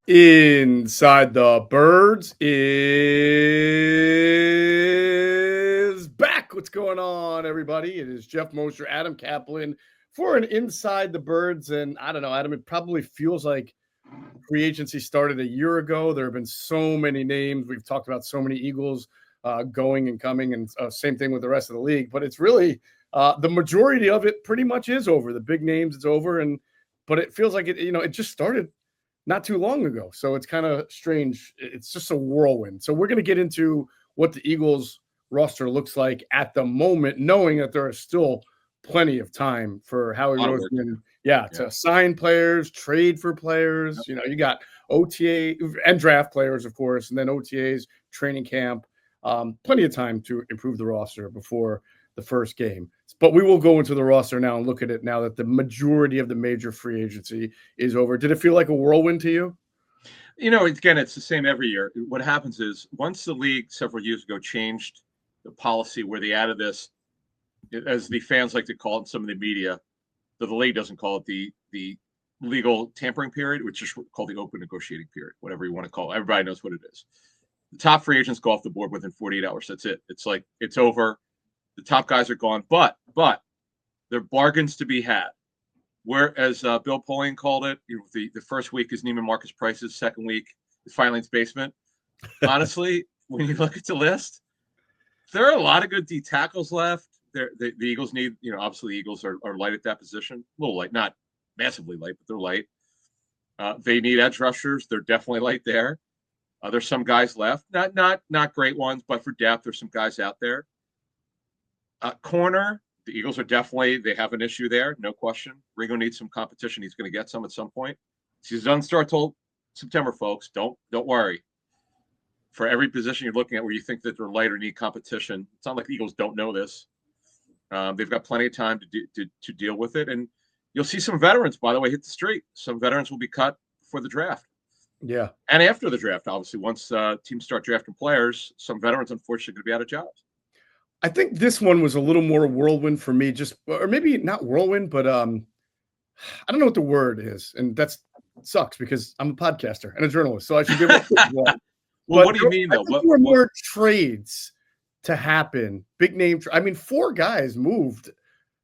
Inside the Birds is back. What's going on, everybody? It is Geoff, Mosher, Adam Caplan for an Inside the Birds. And I don't know, Adam, it probably feels like free agency started a year ago. There have been so many names. We've talked about so many Eagles going and coming, and same thing with the rest of the league. But it's really the majority of it pretty much is over. The big names, it's over. But it feels like it just started not too long ago. So it's kind of strange. It's just a whirlwind. So we're going to get into what the Eagles roster looks like at the moment, knowing that there is still plenty of time for Howie Roseman, to sign players, trade for players. You know, you got OTA and draft players, of course, and then OTAs, training camp. Plenty of time to improve the roster before the first game. But we will go into the roster now and look at it now that the majority of the major free agency is over. Did it feel like a whirlwind to you? You know, again, it's the same every year. What happens is once the league several years ago changed the policy where they added this, as the fans like to call it in some of the media, though the league doesn't call it the legal tampering period, which is called the open negotiating period, whatever you want to call it. Everybody knows what it is. The top free agents go off the board within 48 hours. That's it. It's like it's over. The top guys are gone, but there are bargains to be had. Whereas Bill Polian called it, the first week is Neiman Marcus prices, second week is Fineland's basement. Honestly, when you look at the list, there are a lot of good D tackles left. The Eagles need, obviously the Eagles are light at that position, a little light, not massively light, but they're light. They need edge rushers. They're definitely light there. There's some guys left, not great ones, but for depth, there's some guys out there. Corner, the Eagles they have an issue there, no question. Ringo needs some competition. He's going to get some at some point. Season doesn't start till September, folks. Don't worry. For every position you're looking at where you think that they're light or need competition, it's not like the Eagles don't know this. They've got plenty of time to deal with it, and you'll see some veterans, by the way, hit the street. Some veterans will be cut for the draft. Yeah, and after the draft, obviously, once teams start drafting players, some veterans unfortunately going to be out of jobs. I think this one was a little more whirlwind for me, or maybe not whirlwind, but I don't know what the word is, and that sucks because I'm a podcaster and a journalist, so I should give it a one. Well, what do you mean, though? There were more trades to happen. Big name. 4 guys moved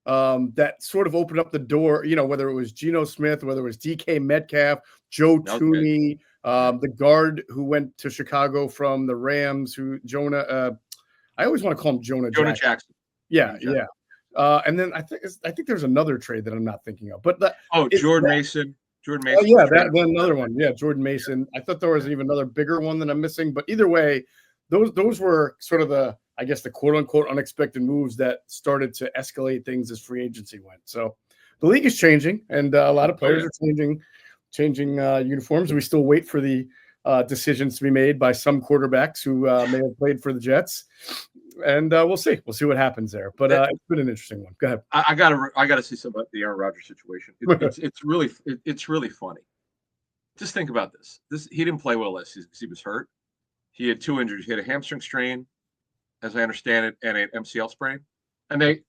that sort of opened up the door, whether it was Geno Smith, whether it was DK Metcalf, Joe Tooney, the guard who went to Chicago from the Rams, I always want to call him Jonah Jackson. Yeah. And then I think there's another trade that I'm not thinking of. But Jordan Mason. Oh, yeah, another one. Yeah, Jordan Mason. I thought there was even another bigger one that I'm missing. But either way, those were sort of the quote unquote unexpected moves that started to escalate things as free agency went. So the league is changing, and a lot of players are changing uniforms. We still wait for the decisions to be made by some quarterbacks who may have played for the Jets, and we'll see what happens there. But it's been an interesting one. Go ahead. I gotta say something about the Aaron Rodgers situation. It's really funny. Just think about this. He didn't play well last season because he was hurt. He had 2 injuries. He had a hamstring strain, as I understand it, and an MCL sprain. And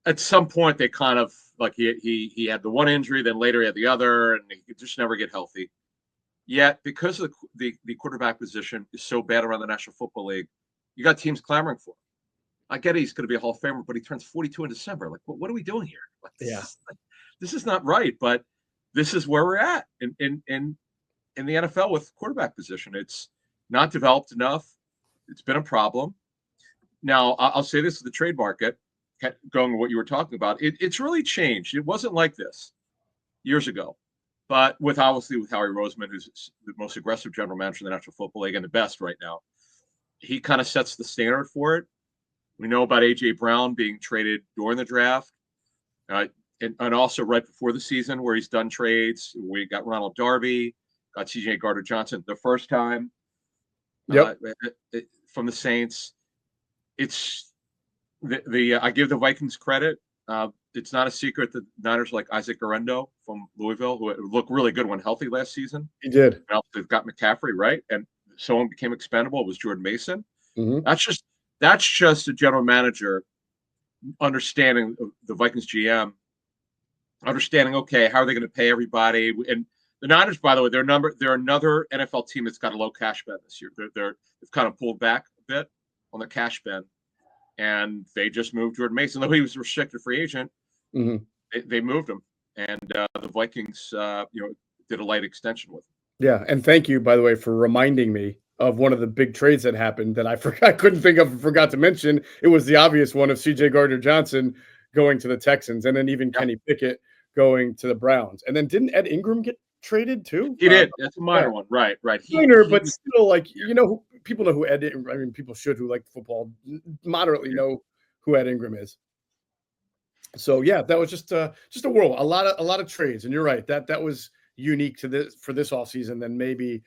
at some point, they kind of like he had the one injury, then later he had the other, and he could just never get healthy. Yet, because of the quarterback position is so bad around the National Football League, you got teams clamoring for him. I get it, he's going to be a Hall of Famer, but he turns 42 in December. Like, what are we doing here? This is not right, but this is where we're at in the NFL with quarterback position. It's not developed enough. It's been a problem. Now, I'll say this: the trade market, going to what you were talking about, it's really changed. It wasn't like this years ago. But with Howie Roseman, who's the most aggressive general manager in the National Football League and the best right now, he kind of sets the standard for it. We know about A.J. Brown being traded during the draft, and also right before the season where he's done trades. We got Ronald Darby, got C.J. Gardner-Johnson the first time from the Saints. It's I give the Vikings credit. It's not a secret that Niners like Isaac Guerendo from Louisville, who looked really good when healthy last season. He did. They've got McCaffrey, right? And someone became expendable. It was Jordan Mason. Mm-hmm. That's just a general manager understanding the Vikings GM, understanding, okay, how are they going to pay everybody? And The Niners, by the way, they're another NFL team that's got a low cash spend this year. They've kind of pulled back a bit on their cash spend, and they just moved Jordan Mason. Though he was a restricted free agent, they moved him, and the Vikings, did a light extension with him. Yeah, and thank you, by the way, for reminding me of one of the big trades that happened that I couldn't think of and forgot to mention. It was the obvious one of C.J. Gardner-Johnson going to the Texans, and then even Kenny Pickett going to the Browns. And then didn't Ed Ingram get traded too? He did. That's a minor one, right? Minor, but still, like, people know who Ed. I mean, people should, who like football moderately know who Ed Ingram is. So yeah, that was just a whirl. A lot of trades, and you're right. That was unique to this for this offseason than maybe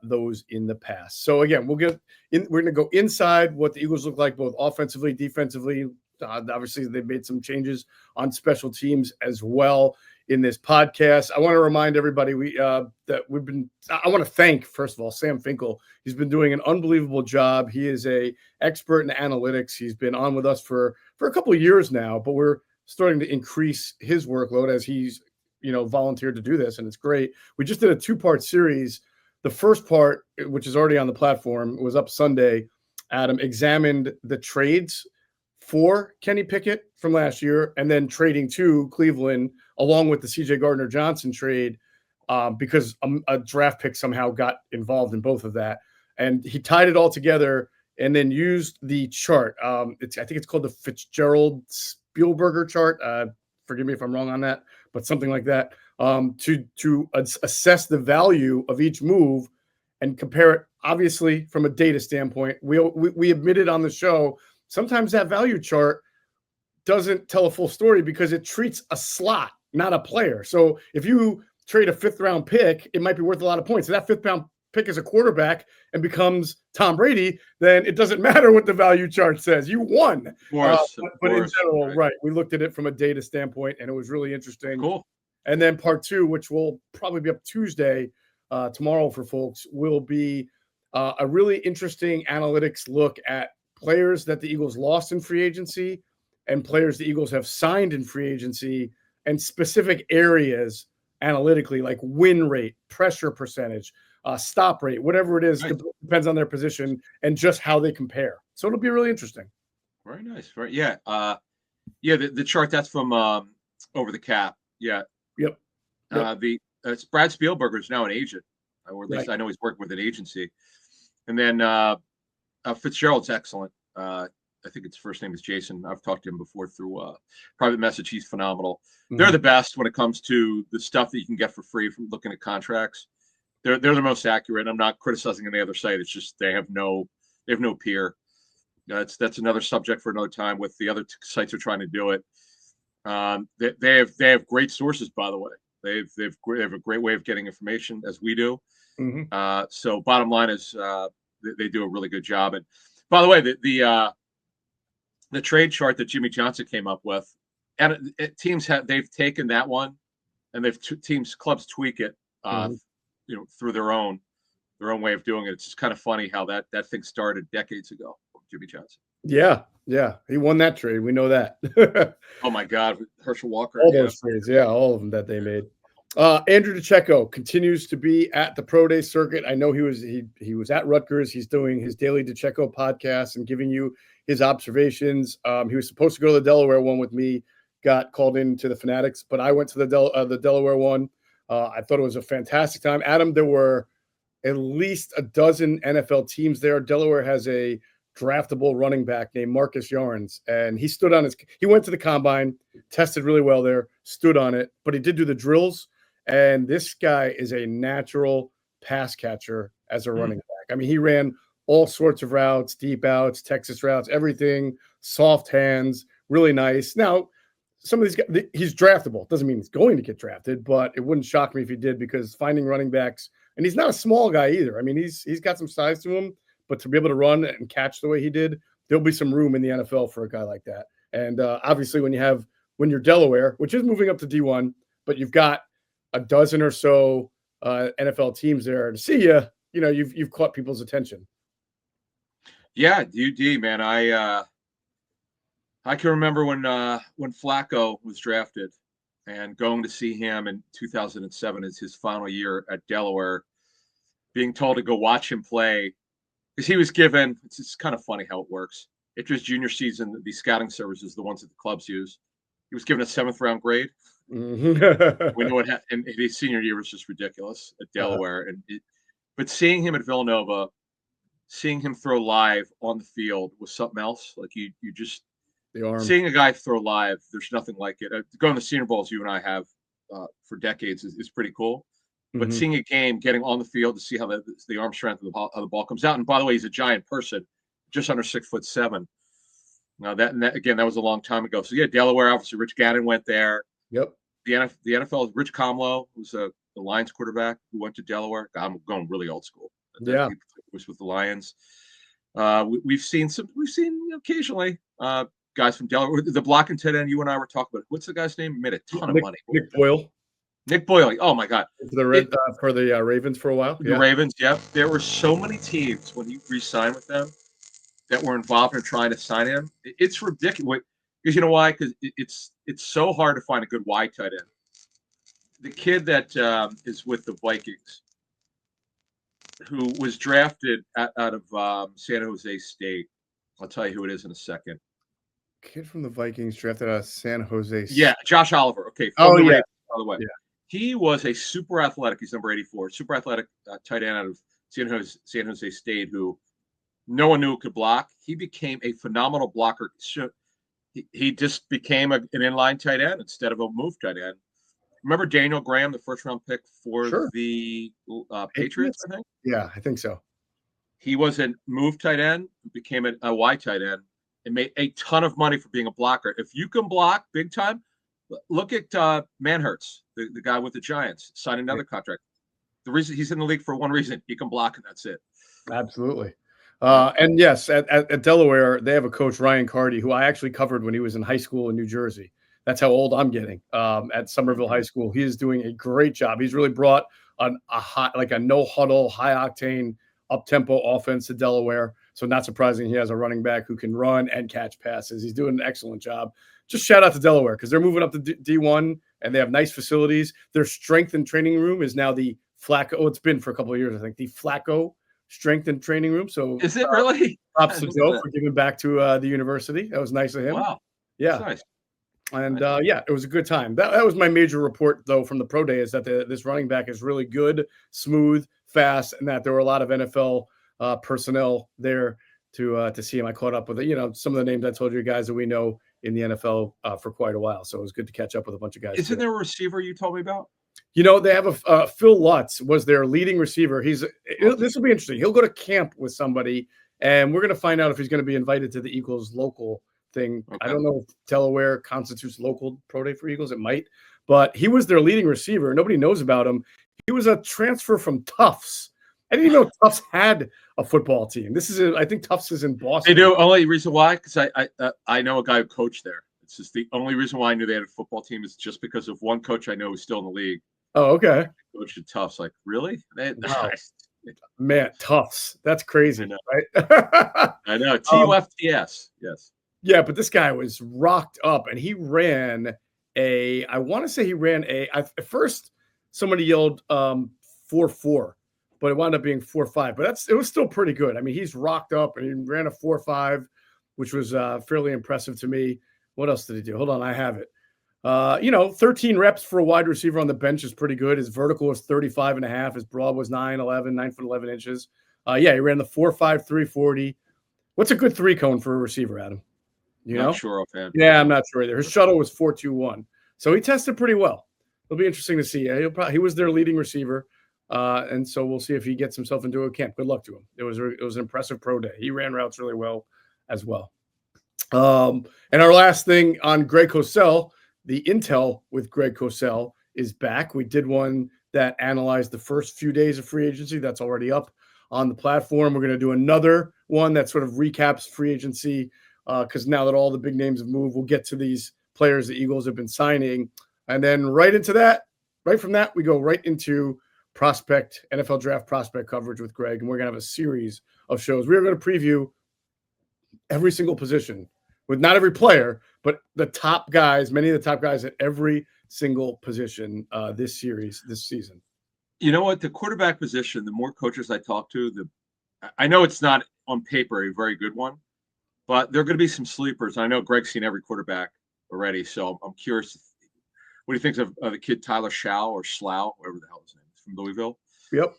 those in the past. So again, we're going to go inside what the Eagles look like, both offensively, defensively. Obviously, they've made some changes on special teams as well in this podcast. I want to remind everybody I want to thank, first of all, Sam Finkel. He's been doing an unbelievable job. He is a expert in analytics. He's been on with us for a couple of years now, but we're starting to increase his workload as he's volunteered to do this, and it's great. We just did a 2-part series. The first part, which is already on the platform, was up Sunday. Adam examined the trades for Kenny Pickett from last year, and then trading to Cleveland along with the C.J. Gardner-Johnson trade because a draft pick somehow got involved in both of that. And he tied it all together and then used the chart. I think it's called the Fitzgerald-Spielberger chart. Forgive me if I'm wrong on that, but something like that, to assess the value of each move and compare it, obviously, from a data standpoint. We admitted on the show, sometimes that value chart doesn't tell a full story because it treats a slot, not a player. So if you trade a 5th-round pick, it might be worth a lot of points. If that 5th-round pick is a quarterback and becomes Tom Brady, then it doesn't matter what the value chart says. You won. Of course, but in general, right, we looked at it from a data standpoint, and it was really interesting. Cool. And then part 2, which will probably be up Tuesday, tomorrow for folks, will be a really interesting analytics look at players that the Eagles lost in free agency and players the Eagles have signed in free agency, and specific areas analytically, like win rate, pressure percentage, stop rate, whatever it is, depends on their position and just how they compare. So it'll be really interesting. Very nice. The chart, that's from Over the Cap. Yeah. Yep. It's Brad Spielberger is now an agent, or at least I know he's working with an agency. And then Fitzgerald's excellent. I think his first name is Jason. I've talked to him before through private message. He's phenomenal. Mm-hmm. They're the best when it comes to the stuff that you can get for free from looking at contracts. They're the most accurate. I'm not criticizing any other site. It's just they have no peer. That's another subject for another time. With the other sites are trying to do it. They have great sources, by the way. They have a great way of getting information, as we do. Mm-hmm. So bottom line is they do a really good job. And by the way, the trade chart that Jimmy Johnson came up with, and they've taken that one, and clubs tweak it, through their own way of doing it. It's just kind of funny how that thing started decades ago. Jimmy Johnson. Yeah, he won that trade. We know that. Oh my God, Herschel Walker. All those trades, all of them that they made. Andrew DeCecco continues to be at the Pro Day circuit. I know he was at Rutgers. He's doing his daily DeCecco podcast and giving you his observations. He was supposed to go to the Delaware one with me, got called into the Fanatics, but I went to the Delaware one. I thought it was a fantastic time. Adam, there were at least a dozen NFL teams there. Delaware has a draftable running back named Marcus Yarns, and he went to the combine, tested really well there, stood on it, but he did do the drills. And this guy is a natural pass catcher as a running back. I mean, he ran all sorts of routes, deep outs, Texas routes, everything, soft hands, really nice. Now, some of these guys, he's draftable. Doesn't mean he's going to get drafted, but it wouldn't shock me if he did, because finding running backs, and he's not a small guy either. I mean, he's got some size to him, but to be able to run and catch the way he did, there'll be some room in the NFL for a guy like that. And obviously when you're Delaware, which is moving up to D1, but you've got a dozen or so NFL teams there to see you've caught people's attention. Yeah, UD, man. I can remember when Flacco was drafted, and going to see him in 2007 as his final year at Delaware, being told to go watch him play because he was given. It's kind of funny how it works. After his junior season, the scouting services, the ones that the clubs use, he was given a 7th round grade. Mm-hmm. We know what happened. And his senior year was just ridiculous at Delaware. But seeing him at Villanova, seeing him throw live on the field was something else. Like you just seeing a guy throw live, there's nothing like it. Going to the Senior Bowls, you and I have for decades is pretty cool. But seeing a game, getting on the field to see how the arm strength of the ball comes out. And by the way, he's a giant person, just under 6'7". Now that was a long time ago. So yeah, Delaware, obviously Rich Gannon went there. Yep. The NFL, Rich Comlow, who's the Lions quarterback who went to Delaware. I'm going really old school. Yeah. He was with the Lions. We've seen occasionally guys from Delaware. The blocking tight end you and I were talking about. What's the guy's name? He made a ton of money. Nick Boyle. Nick Boyle. Oh my God. For the Ravens for a while. The Ravens. Yep. There were so many teams when he re-signed with them that were involved in trying to sign him. It's ridiculous. Because you know why? Because it's so hard to find a good wide tight end. The kid that is with the Vikings, who was drafted out of San Jose State. I'll tell you who it is in a second. Kid from the Vikings drafted out of San Jose State. Yeah, Josh Oliver. Okay. Ravens, by the way. Yeah. He was a super athletic. He's number 84. Super athletic tight end out of San Jose State who no one knew could block. He became a phenomenal blocker. He just became an inline tight end instead of a move tight end. Remember Daniel Graham, the first-round pick for the Patriots, I think? Yeah, I think so. He was a move tight end who became a wide tight end and made a ton of money for being a blocker. If you can block big time, look at Manhurts, the guy with the Giants, signed another contract. The reason he's in the league for one reason, he can block, and that's it. Absolutely. And yes, at Delaware, they have a coach, Ryan Carty, who I actually covered when he was in high school in New Jersey. That's how old I'm getting. At Somerville High School, he is doing a great job. He's really brought a no huddle, high octane, up tempo offense to Delaware. So not surprising, he has a running back who can run and catch passes. He's doing an excellent job. Just shout out to Delaware because they're moving up to D1 and they have nice facilities. Their strength and training room is now the Flacco. Oh, it's been for a couple of years, I think. The Flacco strength and training room. So is it really? Props to Joe for giving back to the university. That was nice of him. Wow. Yeah. Nice. And it was a good time. That was my major report, though, from the pro day is that this running back is really good, smooth, fast, and that there were a lot of NFL personnel there to see him. I caught up with some of the names I told you guys that we know in the NFL for quite a while. So it was good to catch up with a bunch of guys. Isn't there a receiver you told me about? They have a Phil Lutz was their leading receiver. This will be interesting. He'll go to camp with somebody, and we're going to find out if he's going to be invited to the Eagles local thing. Okay. I don't know if Delaware constitutes local pro day for Eagles. It might, but he was their leading receiver. Nobody knows about him. He was a transfer from Tufts. I didn't even know Tufts had a football team. I think Tufts is in Boston. They do. Only reason why, because I know a guy who coached there. It's just the only reason why I knew they had a football team is just because of one coach I know who's still in the league. Oh, okay. Coach at Tufts. Like, really? Wow. Man, Tufts. That's crazy. I know. Right? I know. TUFTS. Yes. Yeah, but this guy was rocked up, and he ran I want to say he ran at first somebody yelled 4.4, but it wound up being 4.5. But it was still pretty good. I mean, he's rocked up, and he ran a 4.5, which was fairly impressive to me. What else did he do? Hold on, I have it. 13 reps for a wide receiver on the bench is pretty good. His vertical was 35.5. His broad was 9 foot 11 inches. He ran the 4.5 340. What's a good 3 cone for a receiver, Adam? Not sure offhand. Yeah, I'm not sure either. His shuttle was 4.21. So he tested pretty well. It'll be interesting to see. He was their leading receiver. And so we'll see if he gets himself into a camp. Good luck to him. It was an impressive pro day. He ran routes really well as well. And our last thing on Greg Cosell, the Intel with Greg Cosell is back. We did one that analyzed the first few days of free agency. That's already up on the platform. We're going to do another one that sort of recaps free agency because now that all the big names have moved, we'll get to these players the Eagles have been signing. And then right from that, we go right into NFL draft prospect coverage with Greg. And we're going to have a series of shows. We're going to preview every single position with not every player, but the top guys, many of the top guys at every single position this season. You know what? The quarterback position, the more coaches I talk to, I know it's not on paper a very good one, but there are going to be some sleepers. I know Greg's seen every quarterback already, so I'm curious. What do you think of the kid Tyler Schau or Slough, whatever the hell his name is, from Louisville? Yep.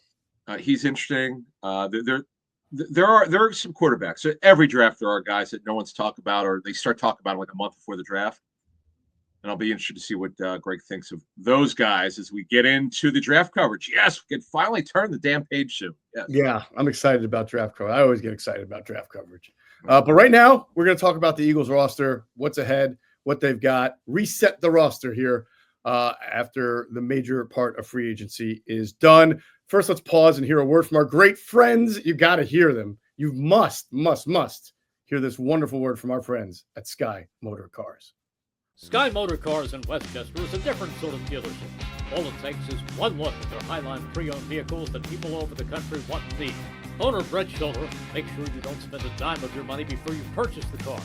He's interesting. There are some quarterbacks. So every draft, there are guys that no one's talked about, or they start talking about it like a month before the draft. And I'll be interested to see what Greg thinks of those guys as we get into the draft coverage. Yes, we can finally turn the damn page soon. Yes. Yeah, I'm excited about draft coverage. I always get excited about draft coverage. But right now, we're going to talk about the Eagles roster, what's ahead, what they've got, reset the roster here after the major part of free agency is done. First, let's pause and hear a word from our great friends. You got to hear them. You must hear this wonderful word from our friends at Sky Motor Cars. Sky Motor Cars in Westchester is a different sort of dealership. All it takes is one look at their Highline pre-owned vehicles that people all over the country want and need. Owner Brett Schulter, make sure you don't spend a dime of your money before you purchase the car.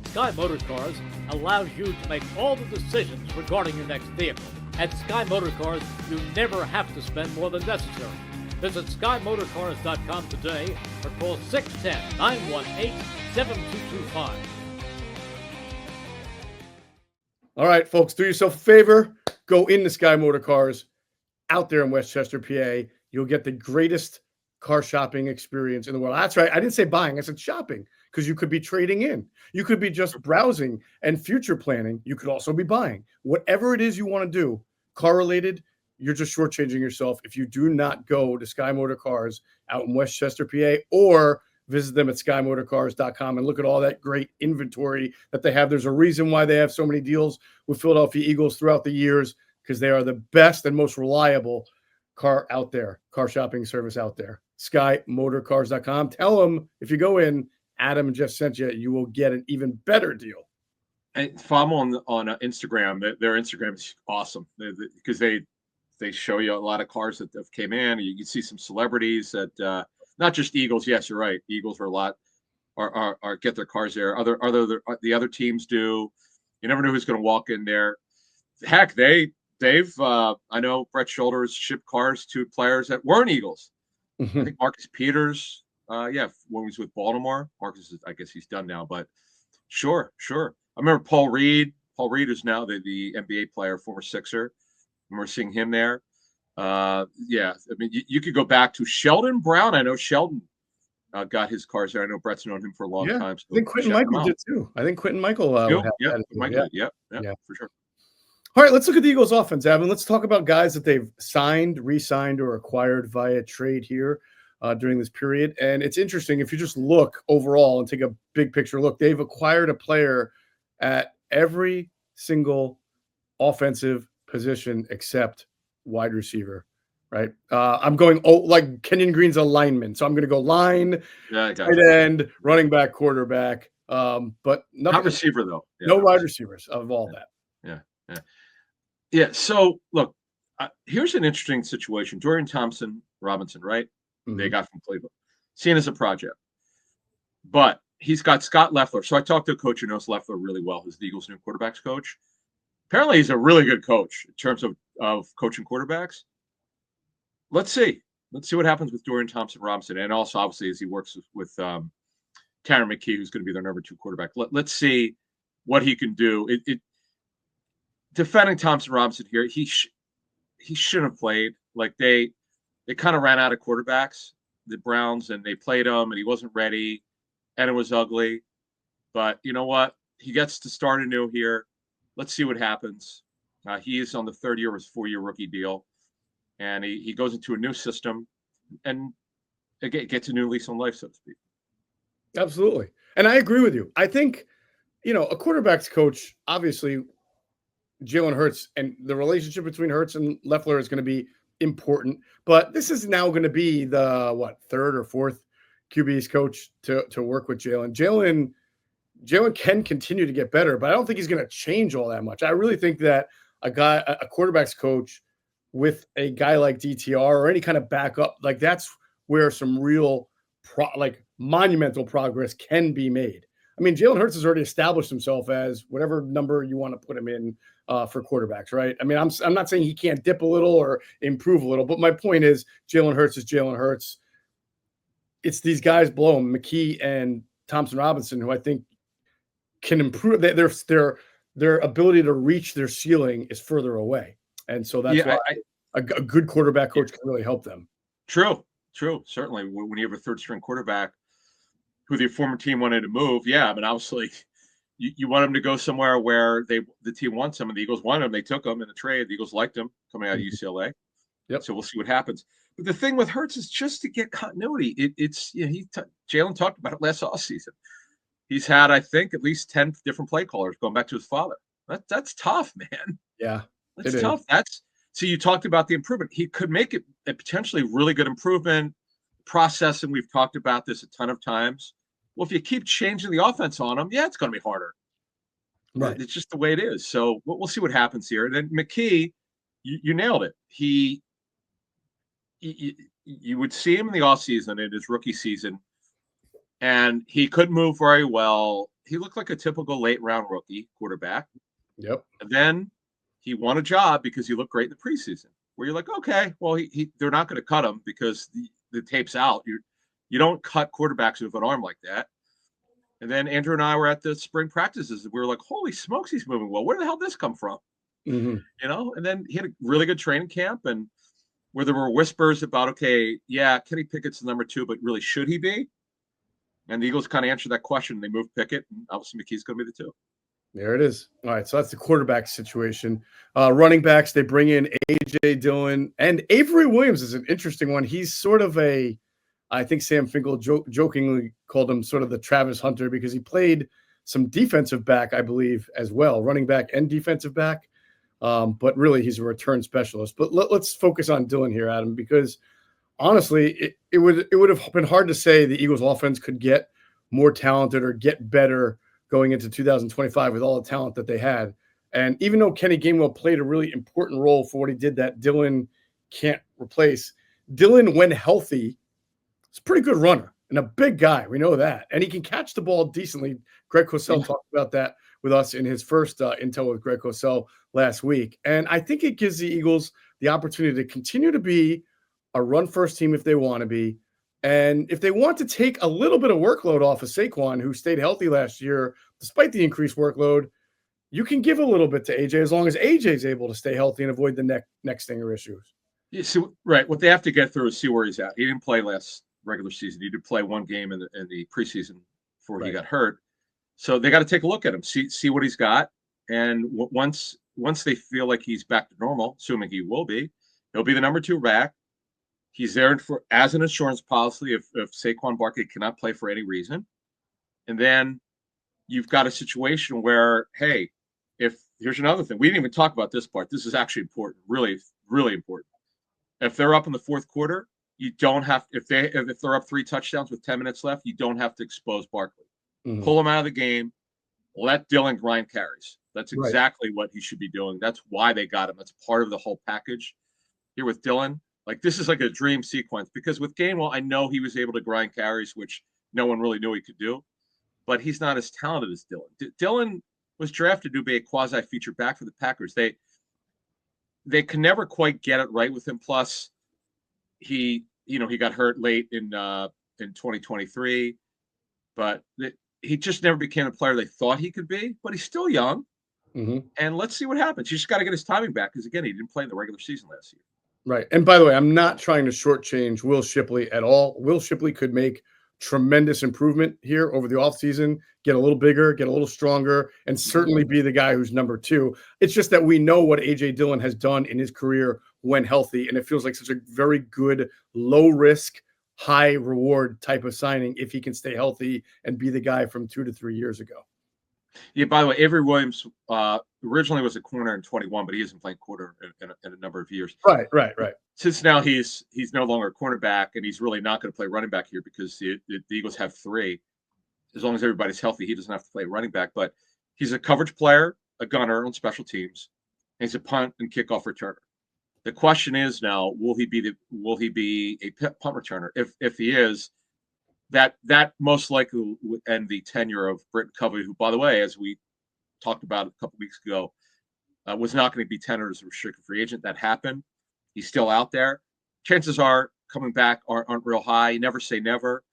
Sky Motor Cars allows you to make all the decisions regarding your next vehicle. At Sky Motor Cars, you never have to spend more than necessary. Visit SkyMotorCars.com today or call 610-918-7225. All right, folks, do yourself a favor. Go into Sky Motor Cars out there in Westchester, PA. You'll get the greatest car shopping experience in the world. That's right. I didn't say buying. I said shopping, because you could be trading in. You could be just browsing and future planning. You could also be buying. Whatever it is you want to do, car related, you're just shortchanging yourself if you do not go to Sky Motor Cars out in Westchester, PA, or visit them at SkyMotorCars.com and look at all that great inventory that they have. There's a reason why they have so many deals with Philadelphia Eagles throughout the years, because they are the best and most reliable car shopping service out there. SkyMotorCars.com. Tell them if you go in, Adam and Geoff sent you, you will get an even better deal. And follow them on Instagram. Their Instagram is awesome because they show you a lot of cars that have came in. You can see some celebrities that not just Eagles. Yes, you're right. Eagles are a lot are get their cars there. The other teams do. You never know who's going to walk in there. Heck, Dave. I know Brett Schulter's shipped cars to players that weren't Eagles. Mm-hmm. I think Marcus Peters. When he was with Baltimore. Marcus, I guess he's done now, but sure. I remember Paul Reed. Paul Reed is now the NBA player, former Sixer. And we're seeing him there. I mean, you could go back to Sheldon Brown. I know Sheldon got his cars there. I know Brett's known him for a long time. So I think Quentin Michael did too. I think Quentin Michael yeah, for sure. All right, let's look at the Eagles offense, Evan. Let's talk about guys that they've signed, re-signed, or acquired via trade here during this period. And it's interesting, if you just look overall and take a big picture look, they've acquired a player at every single offensive position except wide receiver, right? I'm going like Kenyon Green's a lineman, so I'm going to go line, tight end, running back, quarterback, but nothing. Not receiver though. Yeah, no wide receivers of all that. Yeah. So look, here's an interesting situation. Dorian Thompson-Robinson, right? Mm-hmm. They got from Cleveland, seen as a project, but he's got Scott Loeffler. So I talked to a coach who knows Loeffler really well, who's the Eagles' new quarterbacks coach. Apparently, he's a really good coach in terms of coaching quarterbacks. Let's see what happens with Dorian Thompson-Robinson, and also obviously as he works with Tanner McKee, who's going to be their number 2 quarterback. Let's see what he can do. Defending Thompson-Robinson here, he shouldn't have played. Like they kind of ran out of quarterbacks, the Browns, and they played him, and he wasn't ready, and it was ugly. But you know what? He gets to start anew here. Let's see what happens. He is on the 3rd year of his 4-year rookie deal, and he goes into a new system, and it gets a new lease on life, so to speak. Absolutely. And I agree with you. I think, a quarterback's coach, obviously, Jalen Hurts, and the relationship between Hurts and Loeffler is going to be important. But this is now going to be the, 3rd or 4th QB's coach to work with Jalen. Jalen can continue to get better, but I don't think he's going to change all that much. I really think that a quarterback's coach with a guy like DTR or any kind of backup, like that's where some real monumental progress can be made. I mean, Jalen Hurts has already established himself as whatever number you want to put him in for quarterbacks, right? I mean, I'm not saying he can't dip a little or improve a little, but my point is Jalen Hurts is Jalen Hurts. It's these guys below him, McKee and Thompson Robinson, who I think can improve. Their ability to reach their ceiling is further away, and so that's why a good quarterback coach can really help them. True. Certainly, when you have a third string quarterback who the former team wanted to move, I mean, obviously, you want him to go somewhere where the team wants him, and the Eagles wanted him. They took him in a trade. The Eagles liked him coming out of UCLA. Yep. So we'll see what happens. But the thing with Hurts is just to get continuity. Jalen talked about it last offseason. He's had, I think, at least 10 different play callers going back to his father. That's tough, man. Yeah, that's tough. So you talked about the improvement. He could make it a potentially really good improvement. Process, and we've talked about this a ton of times. Well, if you keep changing the offense on him, it's going to be harder. Right. It's just the way it is. So we'll see what happens here. And then McKee, you nailed it. You would see him in the offseason in his rookie season, and he couldn't move very well. He looked like a typical late-round rookie quarterback. Yep. And then he won a job because he looked great in the preseason, where you're like, okay, well, they're not going to cut him because the tape's out. You don't cut quarterbacks with an arm like that. And then Andrew and I were at the spring practices, and we were like, holy smokes, he's moving well. Where the hell did this come from? Mm-hmm. And then he had a really good training camp, and where there were whispers about, okay, Kenny Pickett's the number 2, but really should he be? And the Eagles kind of answered that question. They moved Pickett, and obviously McKee's going to be the 2. There it is. All right, so that's the quarterback situation. Running backs, they bring in A.J. Dillon, and Avery Williams is an interesting one. He's sort of I think Sam Finkel jokingly called him sort of the Travis Hunter because he played some defensive back, I believe, as well, running back and defensive back. But really, he's a return specialist. But let's focus on Dillon here, Adam, because honestly, it would have been hard to say the Eagles offense could get more talented or get better going into 2025 with all the talent that they had. And even though Kenny Gainwell played a really important role for what he did that Dillon can't replace, Dillon, when healthy, is a pretty good runner and a big guy. We know that. And he can catch the ball decently. Greg Cosell talked about that with us in his first Intel with Greg Cosell last week. And I think it gives the Eagles the opportunity to continue to be a run-first team if they want to be. And if they want to take a little bit of workload off of Saquon, who stayed healthy last year, despite the increased workload, you can give a little bit to AJ as long as AJ is able to stay healthy and avoid the neck stinger issues. Yeah, so, right. What they have to get through is see where he's at. He didn't play last regular season. He did play one game in the preseason before he got hurt. So they got to take a look at him, see what he's got. And once they feel like he's back to normal, assuming he will be, he'll be the number 2 back. He's there as an insurance policy if Saquon Barkley cannot play for any reason. And then you've got a situation where, hey, here's another thing. We didn't even talk about this part. This is actually important, really, really important. If they're up in the fourth quarter, you don't have if they're up 3 touchdowns with 10 minutes left, you don't have to expose Barkley. Mm-hmm. Pull him out of the game. Let Dillon grind carries. That's exactly what he should be doing. That's why they got him. That's part of the whole package here with Dillon. Like, this is like a dream sequence because with Gainwell, I know he was able to grind carries, which no one really knew he could do, but he's not as talented as Dillon. Dillon was drafted to be a quasi-featured back for the Packers. They can never quite get it right with him. Plus, he got hurt late in 2023, but he just never became the player they thought he could be. But he's still young, and let's see what happens. You just got to get his timing back because again, he didn't play in the regular season last year. Right. And by the way, I'm not trying to shortchange Will Shipley at all. Will Shipley could make tremendous improvement here over the offseason, get a little bigger, get a little stronger, and certainly be the guy who's number 2. It's just that we know what A.J. Dillon has done in his career when healthy, and it feels like such a very good, low-risk, high-reward type of signing if he can stay healthy and be the guy from 2 to 3 years ago. Yeah, by the way, Avery Williams originally was a corner in 21, but he hasn't played quarter in a number of years. Right. Since now he's no longer a cornerback, and he's really not going to play running back here because the Eagles have 3. As long as everybody's healthy, he doesn't have to play running back. But he's a coverage player, a gunner on special teams, and he's a punt and kickoff returner. The question is now, will he be a punt returner? If he is, that most likely would end the tenure of Britton Covey, who, by the way, as we talked about a couple weeks ago, was not going to be tendered as a restricted free agent. That happened. He's still out there. Chances are coming back aren't real high. You never say never.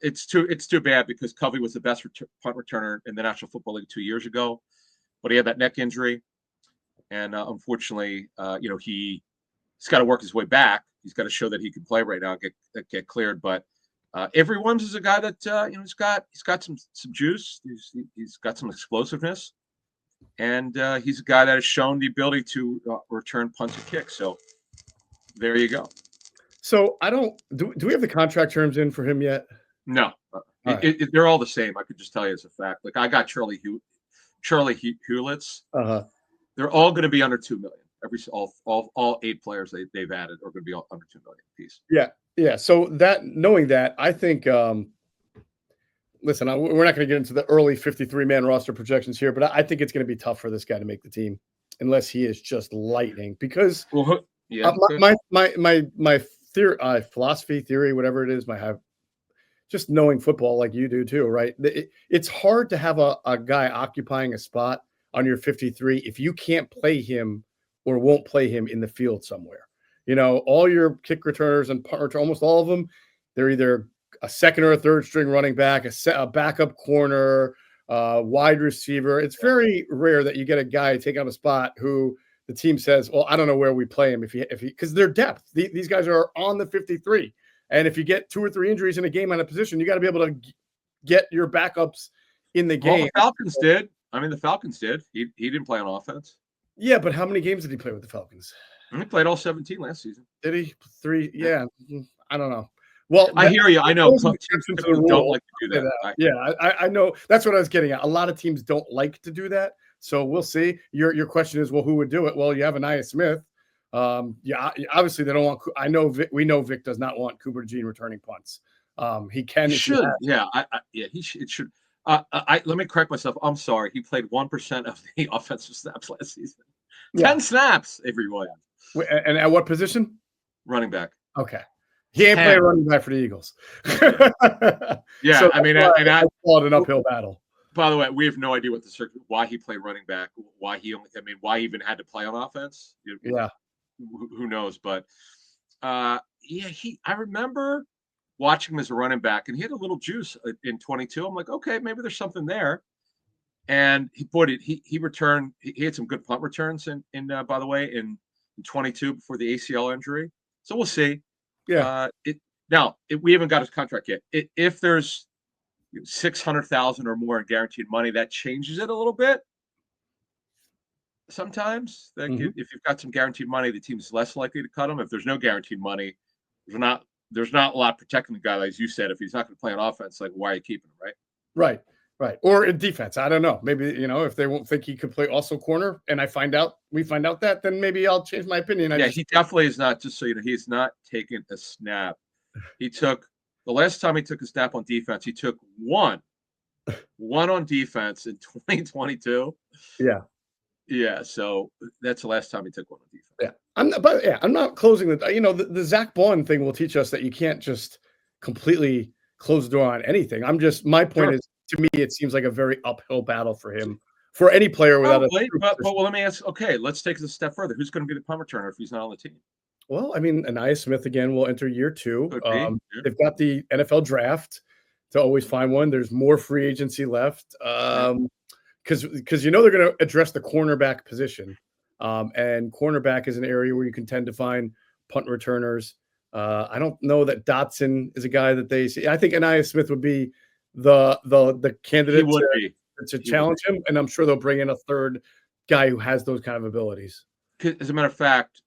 It's too bad because Covey was the best punt returner in the National Football League 2 years ago, but he had that neck injury, and unfortunately, he's got to work his way back. He's got to show that he can play right now, get cleared. But Avery Williams is a guy that he's got some juice. He's got some explosiveness, and he's a guy that has shown the ability to return punts and kicks. So there you go. So do we have the contract terms in for him yet? No, right. They're all the same. I could just tell you as a fact. Like I got Charlie Hewlett's. They're all going to be under $2 million. All 8 players they've added are going to be all under $2 million apiece. Yeah. So knowing that, I think. Listen, we're not going to get into the early 53-man roster projections here, but I think it's going to be tough for this guy to make the team unless he is just lightning. Because my theory, philosophy, theory, whatever it is, just knowing football like you do too, right? It's hard to have a guy occupying a spot on your 53 if you can't play him or won't play him in the field somewhere. All your kick returners and punt returners, almost all of them, they're either a second or a third string running back, a backup corner, wide receiver. It's very rare that you get a guy take on a spot who the team says, well, I don't know where we play him because they're depth. These guys are on the 53. And if you get 2 or 3 injuries in a game on a position, you got to be able to get your backups in the game. Well, the Falcons did. The Falcons did. He didn't play on offense. Yeah, but how many games did he play with the Falcons? He played all 17 last season. Did he? 3? Yeah. I don't know. Well, I hear you. I know. Teams don't like to do that. I know. That's what I was getting at. A lot of teams don't like to do that. So we'll see. Your question is, well, who would do it? Well, you have Anaya Smith. Obviously they don't want. I know. We know Vic does not want Cooper DeJean returning punts. He can. He should. Yeah. He should. Let me correct myself. I'm sorry. He played 1% of the offensive snaps last season. 10 snaps, Avery Williams. And at what position? Running back. Okay. He ain't playing running back for the Eagles. Yeah, so I called an uphill battle. By the way, we have no idea why he played running back, why he even had to play on offense. Yeah, who knows? But I remember watching him as a running back, and he had a little juice in 22. I'm like, okay, maybe there's something there. And he returned. He had some good punt returns in by the way in 22 before the ACL injury. So we'll see. Yeah. We haven't got his contract yet. If there's $600,000 or more in guaranteed money, that changes it a little bit. Sometimes, if you've got some guaranteed money, the team's less likely to cut him. If there's no guaranteed money, there's not a lot protecting the guy, as you said. If he's not going to play on offense, like why are you keeping him, right? Right. Or in defense, I don't know. Maybe if they won't think he could play also corner, and we find out that, then maybe I'll change my opinion. He definitely is not. Just so you know, he's not taking a snap. The last time he took a snap on defense, he took one on defense in 2022. Yeah. So that's the last time he took one on defense. Yeah. I'm not closing the Zach Bond thing will teach us that you can't just completely close the door on anything. My point is, to me, it seems like a very uphill battle for him, for any player without but let me ask. Okay, let's take it a step further. Who's going to be the punt returner if he's not on the team? Well, Anaya Smith again will enter year 2. They've got the NFL draft to always find one. There's more free agency left because they're going to address the cornerback position, and cornerback is an area where you can tend to find punt returners. I don't know that Dotson is a guy that they see. I think Anaya Smith would be the candidate to challenge him, and I'm sure they'll bring in a third guy who has those kind of abilities. As a matter of fact,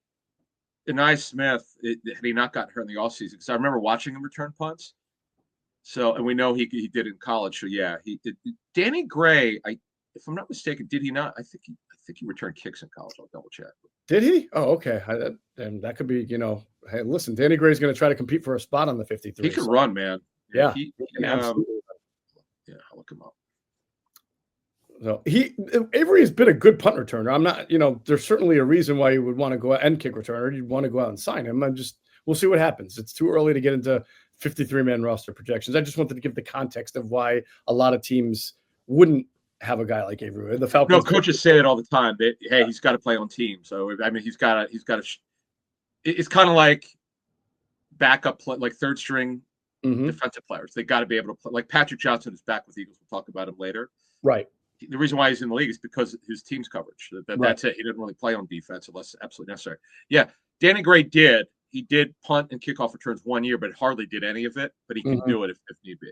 Anaya Smith, had he not gotten hurt in the offseason, because I remember watching him return punts. So, and we know he did in college. So yeah, Danny Gray, if I'm not mistaken, did he not? I think he returned kicks in college. I'll double check. Did he? Oh, okay. And that could be, hey, listen, Danny Gray's going to try to compete for a spot on the 53. He can run, man. Yeah, he can absolutely. Yeah, I'll look him up. So Avery has been a good punt returner. I'm not, there's certainly a reason why you would want to go out and kick returner. You'd want to go out and sign him. We'll see what happens. It's too early to get into 53-man roster projections. I just wanted to give the context of why a lot of teams wouldn't have a guy like Avery. The Falcons. No, coaches say it all the time. Hey, he's got to play on team. So I mean, he's got to. It's kind of like backup, like third string defensive players. They got to be able to play. Like Patrick Johnson is back with the Eagles. We'll talk about him later. Right. The reason why he's in the league is because his team's coverage. That's it. He didn't really play on defense unless absolutely necessary. Yeah, Danny Gray did. He did punt and kickoff returns 1 year, but hardly did any of it. But he can do it if need be.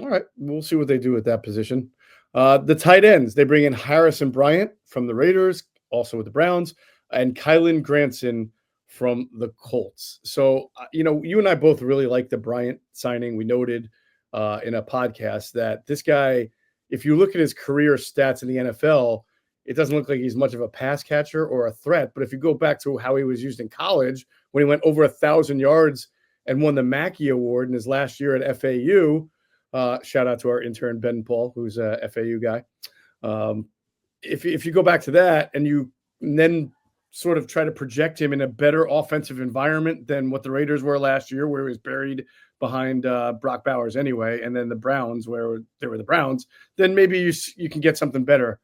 All right. We'll see what they do at that position. The tight ends, they bring in Harrison Bryant from the Raiders, also with the Browns, and Kylan Granson from the Colts. So, you and I both really like the Bryant signing. We noted in a podcast that this guy, if you look at his career stats in the NFL, it doesn't look like he's much of a pass catcher or a threat. But if you go back to how he was used in college, when he went over 1,000 yards and won the Mackey Award in his last year at FAU, shout out to our intern, Ben Paul, who's a FAU guy. If you go back to that and then sort of try to project him in a better offensive environment than what the Raiders were last year, where he was buried behind Brock Bowers anyway, and then the Browns, where they were the Browns, then maybe you can get something better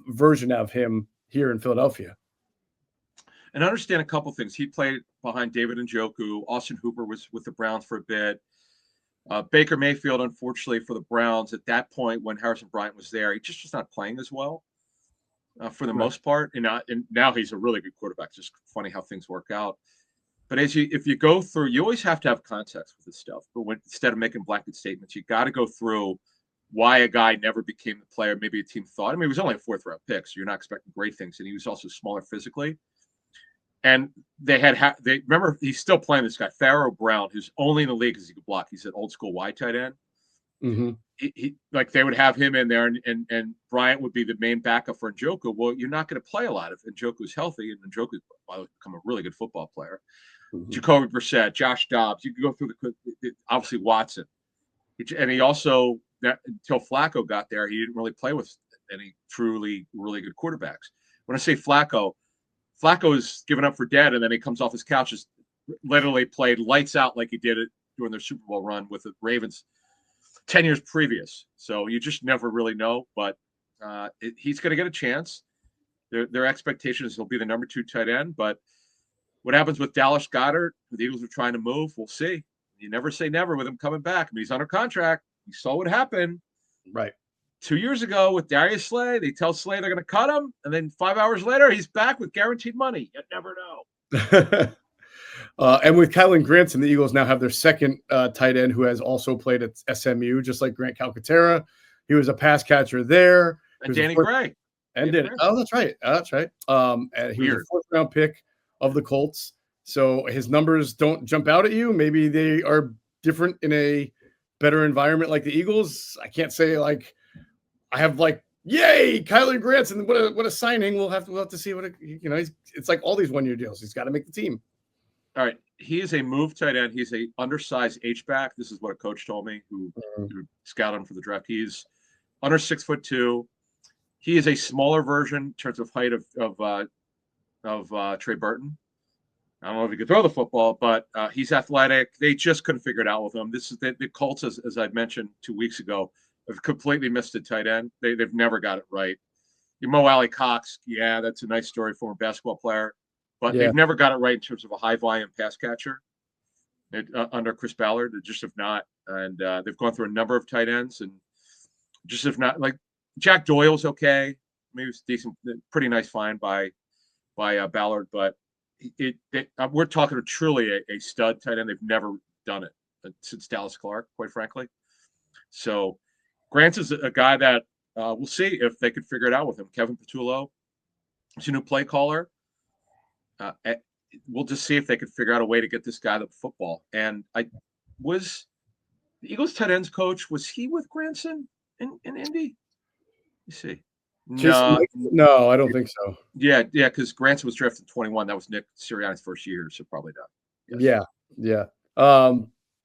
version of him here in Philadelphia. And understand a couple things. He played behind David Njoku. Austin Hooper was with the Browns for a bit. Baker Mayfield, unfortunately for the Browns, at that point when Harrison Bryant was there, he just was not playing as well for the most part. And now he's a really good quarterback. It's just funny how things work out. But if you go through, you always have to have context with this stuff. But instead of making blanket statements, you got to go through why a guy never became the player maybe a team thought. I mean, he was only a 4th-round pick, so you're not expecting great things. And he was also smaller physically. And they remember he's still playing this guy, Pharaoh Brown, who's only in the league because he could block. He's an old school wide tight end. He like they would have him in there, and Bryant would be the main backup for Njoku. Well, you're not going to play a lot if Njoku's healthy, and Njoku's become a really good football player. Jacoby Brissett, Josh Dobbs. You can go through obviously Watson, and he also until Flacco got there, he didn't really play with any truly really good quarterbacks. When I say Flacco is given up for dead, and then he comes off his couch, just literally played lights out like he did it during their Super Bowl run with the Ravens 10 years previous. So you just never really know, but he's going to get a chance. Their expectation is he'll be the number 2 tight end, but what happens with Dallas Goedert, who the Eagles are trying to move, we'll see. You never say never with him coming back. I mean, he's under contract. We saw what happened. Right. 2 years ago with Darius Slay, they tell Slay they're going to cut him, and then 5 hours later, he's back with guaranteed money. You never know. And with Kylan Granson, the Eagles now have their second tight end who has also played at SMU, just like Grant Calcaterra. He was a pass catcher there. And Danny Gray. And did it. Oh, that's right. That's right. And he was a 4th-round pick of the Colts. So his numbers don't jump out at you. Maybe they are different in a better environment like the Eagles. I can't say I have yay, Kylan Granson. What a signing. We'll have to see it's like all these 1-year deals. He's got to make the team. All right. He is a move tight end. He's a undersized H-back. This is what a coach told me who scouted him for the draft. He's under 6'2". He is a smaller version in terms of height of Trey Burton. I don't know if he could throw the football, but he's athletic. They just couldn't figure it out with him. This is the Colts, as I mentioned 2 weeks ago, have completely missed a tight end. They've never got it right. Mo Alley Cox, yeah, that's a nice story, former basketball player. But they've never got it right in terms of a high-volume pass catcher under Chris Ballard. They just have not. And they've gone through a number of tight ends and just have not. Like Jack Doyle's okay. Maybe it's decent, pretty nice find by Ballard. But we're talking truly a stud tight end. They've never done it since Dallas Clark, quite frankly. So Grant is a guy that we'll see if they could figure it out with him. Kevin Patullo is a new play caller. We'll just see if they could figure out a way to get this guy the football. And was the Eagles tight ends coach, was he with Granson in Indy? Let's see. No, I don't think so. Yeah, because Granson was drafted in 21. That was Nick Sirianni's first year, so probably not. Yes. Yeah.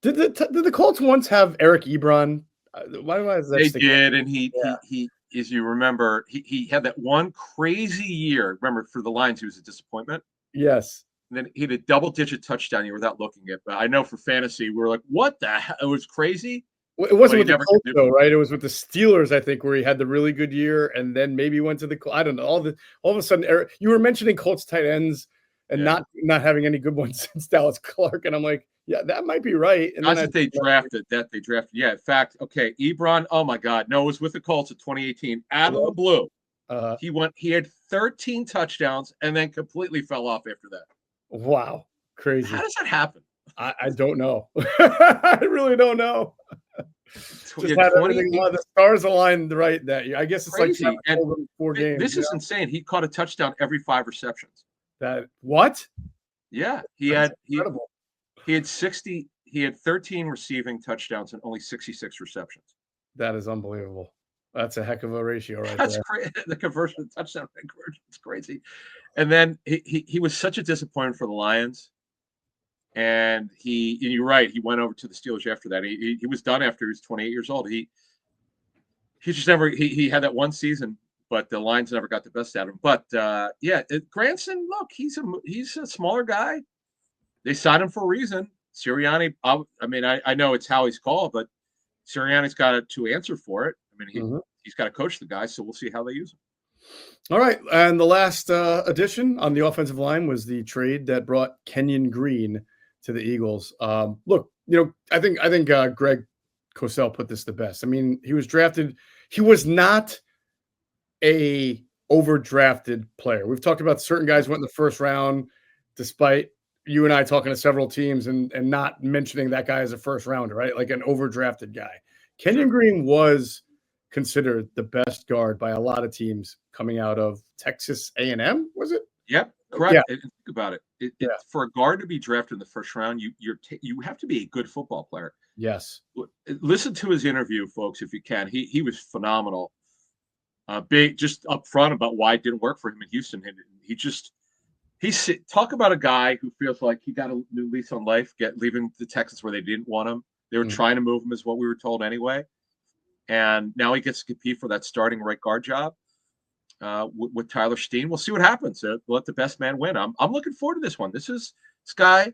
Did the Colts once have Eric Ebron? Why is that? They did, and he, as you remember, he had that one crazy year. Remember, for the Lions, he was a disappointment. Yes. And then he had a double-digit touchdown year without looking at. But I know for fantasy, we were like, "What the hell?" It was crazy. It wasn't with the Colts though, right? It was with the Steelers, I think, where he had the really good year, and then maybe went to the. I don't know. All of a sudden, you were mentioning Colts tight ends and not having any good ones since Dallas Clark, and I'm like, yeah, that might be right. And then they drafted. Yeah, in fact, okay, Ebron. Oh my God, no, it was with the Colts in 2018. Out of the blue, he had 13 touchdowns and then completely fell off after that. Wow, crazy. How does that happen? I don't know. I really don't know. Just had the stars aligned right that year. I guess it's crazy. Like 4 games. This is insane. He caught a touchdown every 5 receptions. That what? Yeah, he had 60. He had 13 receiving touchdowns and only 66 receptions. That is unbelievable. That's a heck of a ratio, right? That's crazy. The conversion touchdown conversion is crazy. And then he was such a disappointment for the Lions. And you're right, he went over to the Steelers after that. He was done after he was 28 years old. He just never he had that one season, but the Lions never got the best out of him. But Granson, look, he's a smaller guy. They signed him for a reason. Sirianni, I know it's how he's called, but Sirianni's got to answer for it. I mean, he's got to coach the guy, so we'll see how they use him. All right, and the last addition on the offensive line was the trade that brought Kenyon Green to the Eagles. Look, I think Greg Cosell put this the best. I mean, he was drafted. He was not a overdrafted player. We've talked about certain guys went in the first round, despite you and I talking to several teams and not mentioning that guy as a first rounder, right? Like an overdrafted guy. Kenyon Green was considered the best guard by a lot of teams coming out of Texas A&M, was it? Yep, correct. Yeah. Think about it. For a guard to be drafted in the first round, you have to be a good football player. Yes. Listen to his interview, folks, if you can. He was phenomenal. Big, just up front about why it didn't work for him in Houston. Talk about a guy who feels like he got a new lease on life, leaving the Texans where they didn't want him. They were trying to move him, is what we were told anyway. And now he gets to compete for that starting right guard job with Tyler Steen. We'll see what happens. Let the best man win. I'm looking forward to this one. This is Sky,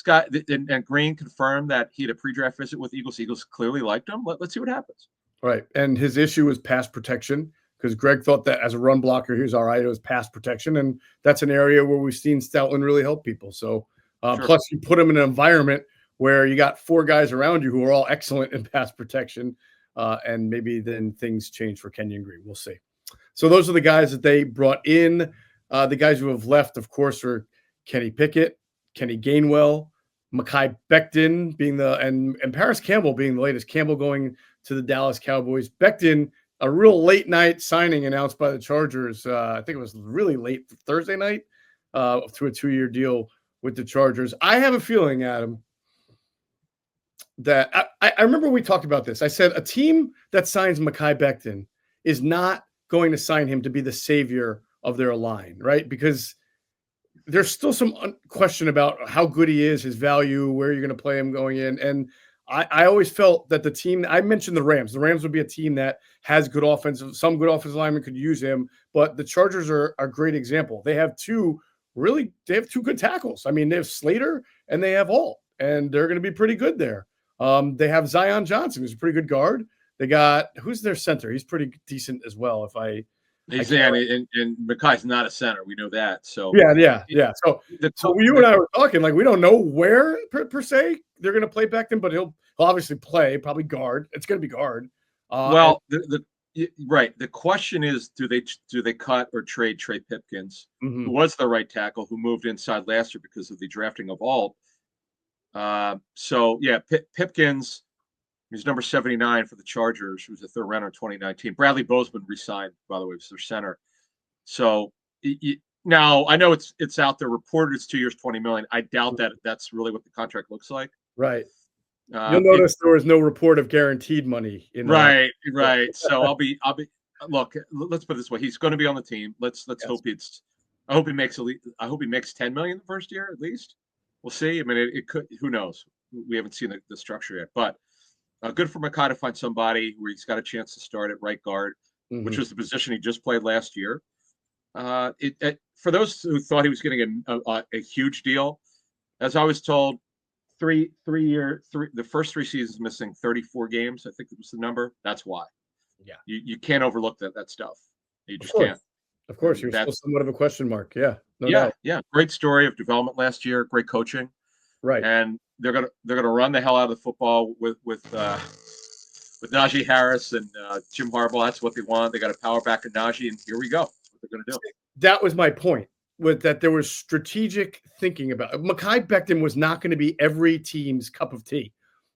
and Green confirmed that he had a pre-draft visit with Eagles. Eagles clearly liked him. Let's see what happens. Right, and his issue was pass protection because Greg thought that as a run blocker, he was all right. It was pass protection, and that's an area where we've seen Stoutland really help people. So, plus you put him in an environment where you got 4 guys around you who are all excellent in pass protection. And maybe then things change for Kenyon Green. We'll see. So those are the guys that they brought in. The guys who have left, of course, are Kenny Pickett, Kenny Gainwell, Mekhi Becton being and Paris Campbell being the latest. Campbell going to the Dallas Cowboys. Becton, a real late night signing announced by the Chargers. I think it was really late Thursday night through a 2-year deal with the Chargers. I have a feeling, Adam, that I remember we talked about this. I said a team that signs Mekhi Becton is not going to sign him to be the savior of their line, right? Because there's still some question about how good he is, his value, where you're going to play him going in. And I always felt that the team, I mentioned the Rams would be a team that has good offensive, some good offensive linemen could use him, but the Chargers are a great example. They have two good tackles. I mean, they have Slater and they have Alt, and they're going to be pretty good there. They have Zion Johnson, who's a pretty good guard. They got who's their center? He's pretty decent as well. And Mekhi's not a center. We know that. So yeah. So you and I were talking like we don't know where per se they're going to play Becton, but he'll obviously play probably guard. It's going to be guard. The question is, do they cut or trade Trey Pipkins, who was the right tackle, who moved inside last year because of the drafting of Alt. Pipkins, he's number 79 for the Chargers. He was a third rounder in 2019. Bradley Bozeman re-signed, by the way, was their center. So now I know it's out there reported it's 2 years, $20 million. I doubt that that's really what the contract looks like. Right. You'll notice there was no report of guaranteed money in right. So I'll be look, let's put it this way. He's going to be on the team. Let's hope I hope he makes $10 million the first year at least. We'll see. I mean, it could. Who knows? We haven't seen the structure yet. But good for Mekhi to find somebody where he's got a chance to start at right guard, which was the position he just played last year. for those who thought he was getting a huge deal, as I was told, the first 3 seasons missing 34 games, I think it was the number. That's why. Yeah. You can't overlook that stuff. You just course. can't. Of course, you're still somewhat of a question mark. Yeah. No doubt. Yeah. Great story of development last year. Great coaching. Right. And they're gonna run the hell out of the football with Najee Harris and Jim Harbaugh. That's what they want. They got a power back at Najee, and here we go. That's what they're gonna do. That was my point. With that, there was strategic thinking about it. Mekhi Becton was not going to be every team's cup of tea,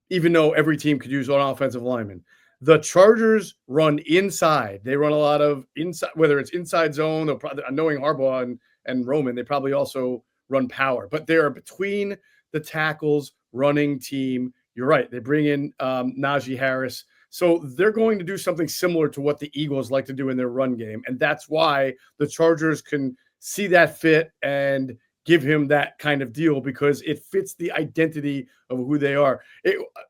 even though every team could use an offensive lineman. The Chargers run inside. They run a lot of inside, whether it's inside zone, or knowing Harbaugh and Roman, they probably also run power. But they are between the tackles running team. You're right. They bring in Najee Harris. So they're going to do something similar to what the Eagles like to do in their run game. And that's why the Chargers can see that fit and give him that kind of deal, because it fits the identity of who they are.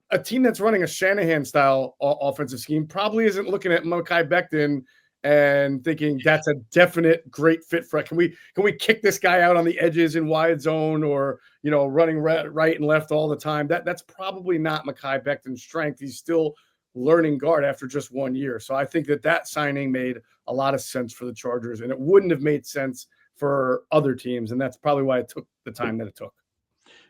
A team that's running a Shanahan-style offensive scheme probably isn't looking at Mekhi Becton and thinking that's a definite great fit for it. Can we kick this guy out on the edges in wide zone, or running right and left all the time? That's probably not Mekhi Becton's strength. He's still learning guard after just 1 year. So I think that signing made a lot of sense for the Chargers, and it wouldn't have made sense for other teams, and that's probably why it took the time that it took.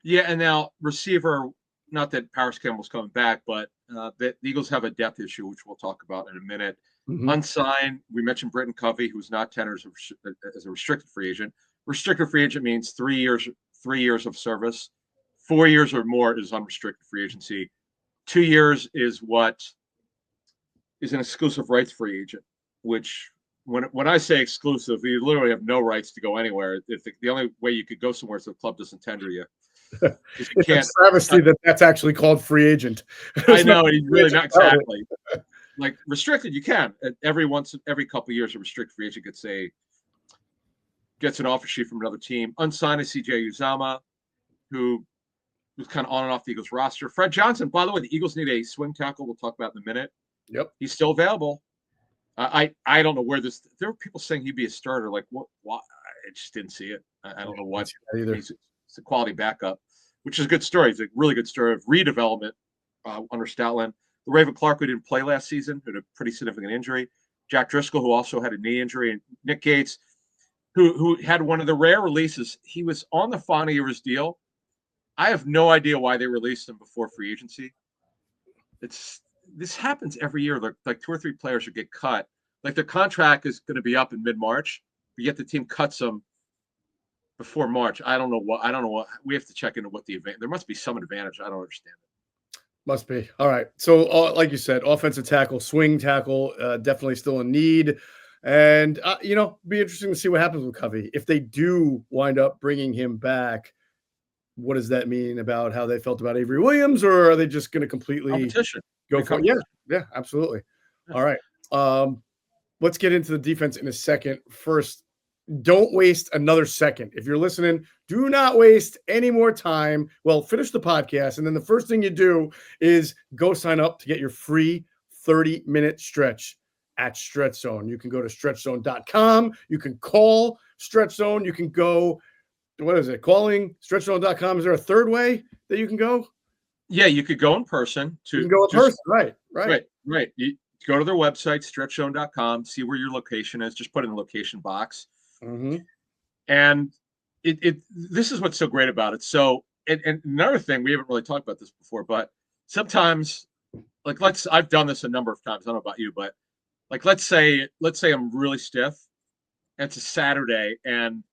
Yeah, and now receiver, not that Paris Campbell's coming back, but the Eagles have a depth issue, which we'll talk about in a minute. Mm-hmm. Unsigned, we mentioned Britton Covey, who's not tendered as a restricted free agent. Restricted free agent means 3 years of service. 4 years or more is unrestricted free agency. 2 years is what is an exclusive rights free agent, which when I say exclusive, you literally have no rights to go anywhere. If the only way you could go somewhere is the club doesn't tender you. You can't. It's travesty that's actually called free agent. I know, he's really not exactly. Like restricted, you can. Every couple of years, a restricted free agent gets an offer sheet from another team. Unsigned is CJ Uzomah, who was kind of on and off the Eagles roster. Fred Johnson, by the way, the Eagles need a swing tackle. We'll talk about in a minute. Yep, he's still available. I don't know where this. There were people saying he'd be a starter. Like what? Why? I just didn't see it. I don't know what. Either. It's a quality backup, which is a good story. It's a really good story of redevelopment under Stoutland. The Raven Clark, who didn't play last season, had a pretty significant injury. Jack Driscoll, who also had a knee injury, and Nick Gates, who had one of the rare releases. He was on the final year of his deal. I have no idea why they released him before free agency. This happens every year. Like 2 or 3 players who get cut. Like their contract is going to be up in mid-March, but yet the team cuts them before March. I don't know what. We have to check into what the advantage. There must be some advantage. I don't understand it. Must be. All right. So, like you said, offensive tackle, swing tackle, definitely still in need. And, be interesting to see what happens with Covey. If they do wind up bringing him back, what does that mean about how they felt about Avery Williams, or are they just going to completely go for it? Yeah, absolutely. Yeah. All right. Let's get into the defense in a second. First, don't waste another second. If you're listening, do not waste any more time. Well, finish the podcast, and then the first thing you do is go sign up to get your free 30-minute stretch at Stretch Zone. You can go to stretchzone.com. You can call Stretch Zone. You can go, what is it, calling stretchzone.com. Is there a third way that you can go? Yeah, you could go in person. You can go in person, right. You go to their website, stretchzone.com, see where your location is. Just put in the location box. Mm-hmm. And this is what's so great about it. So, and another thing, we haven't really talked about this before, but sometimes, like I've done this a number of times. I don't know about you, but like let's say I'm really stiff, and it's a Saturday, and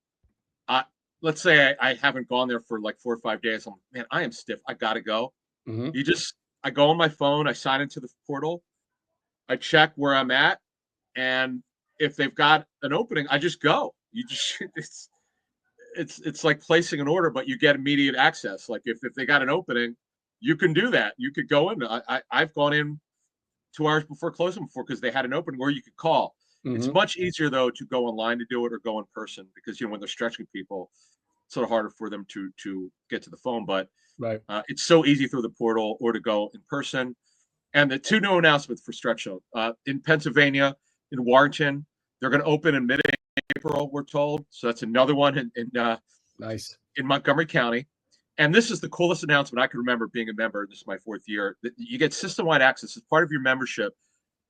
let's say I haven't gone there for like 4 or 5 days. I am stiff. I gotta go. Mm-hmm. I go on my phone, I sign into the portal, I check where I'm at, and if they've got an opening, I just go. It's like placing an order, but you get immediate access. Like if they got an opening, you can do that. You could go in. I've gone in 2 hours before closing before because they had an opening, or you could call. Mm-hmm. It's much easier though to go online to do it or go in person because when they're stretching people, it's sort of harder for them to get to the phone. But right, it's so easy through the portal or to go in person. And the 2 new announcements for Stretch Zone in Pennsylvania, in Warrenton, they're going to open in mid-April. April, we're told. So that's another one Nice. in Montgomery County. And this is the coolest announcement I can remember being a member. This is my 4th year. You get system-wide access as part of your membership.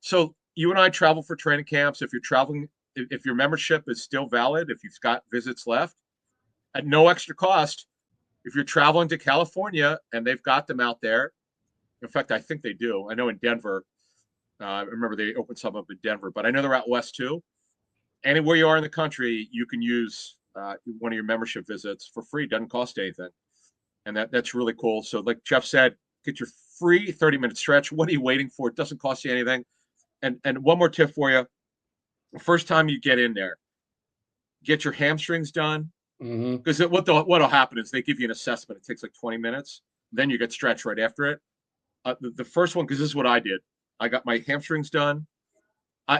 So you and I travel for training camps. If you're traveling, if your membership is still valid, if you've got visits left, at no extra cost, if you're traveling to California and they've got them out there. In fact, I think they do. I know in Denver, I remember they opened some up in Denver, but I know they're out west too. Anywhere you are in the country, you can use one of your membership visits for free. Doesn't cost anything. And that's really cool. So like Geoff said, get your free 30-minute stretch. What are you waiting for? It doesn't cost you anything. And one more tip for you. The first time you get in there, get your hamstrings done. Because what'll happen is they give you an assessment. It takes like 20 minutes. Then you get stretched right after it. The first one, because this is what I did. I got my hamstrings done.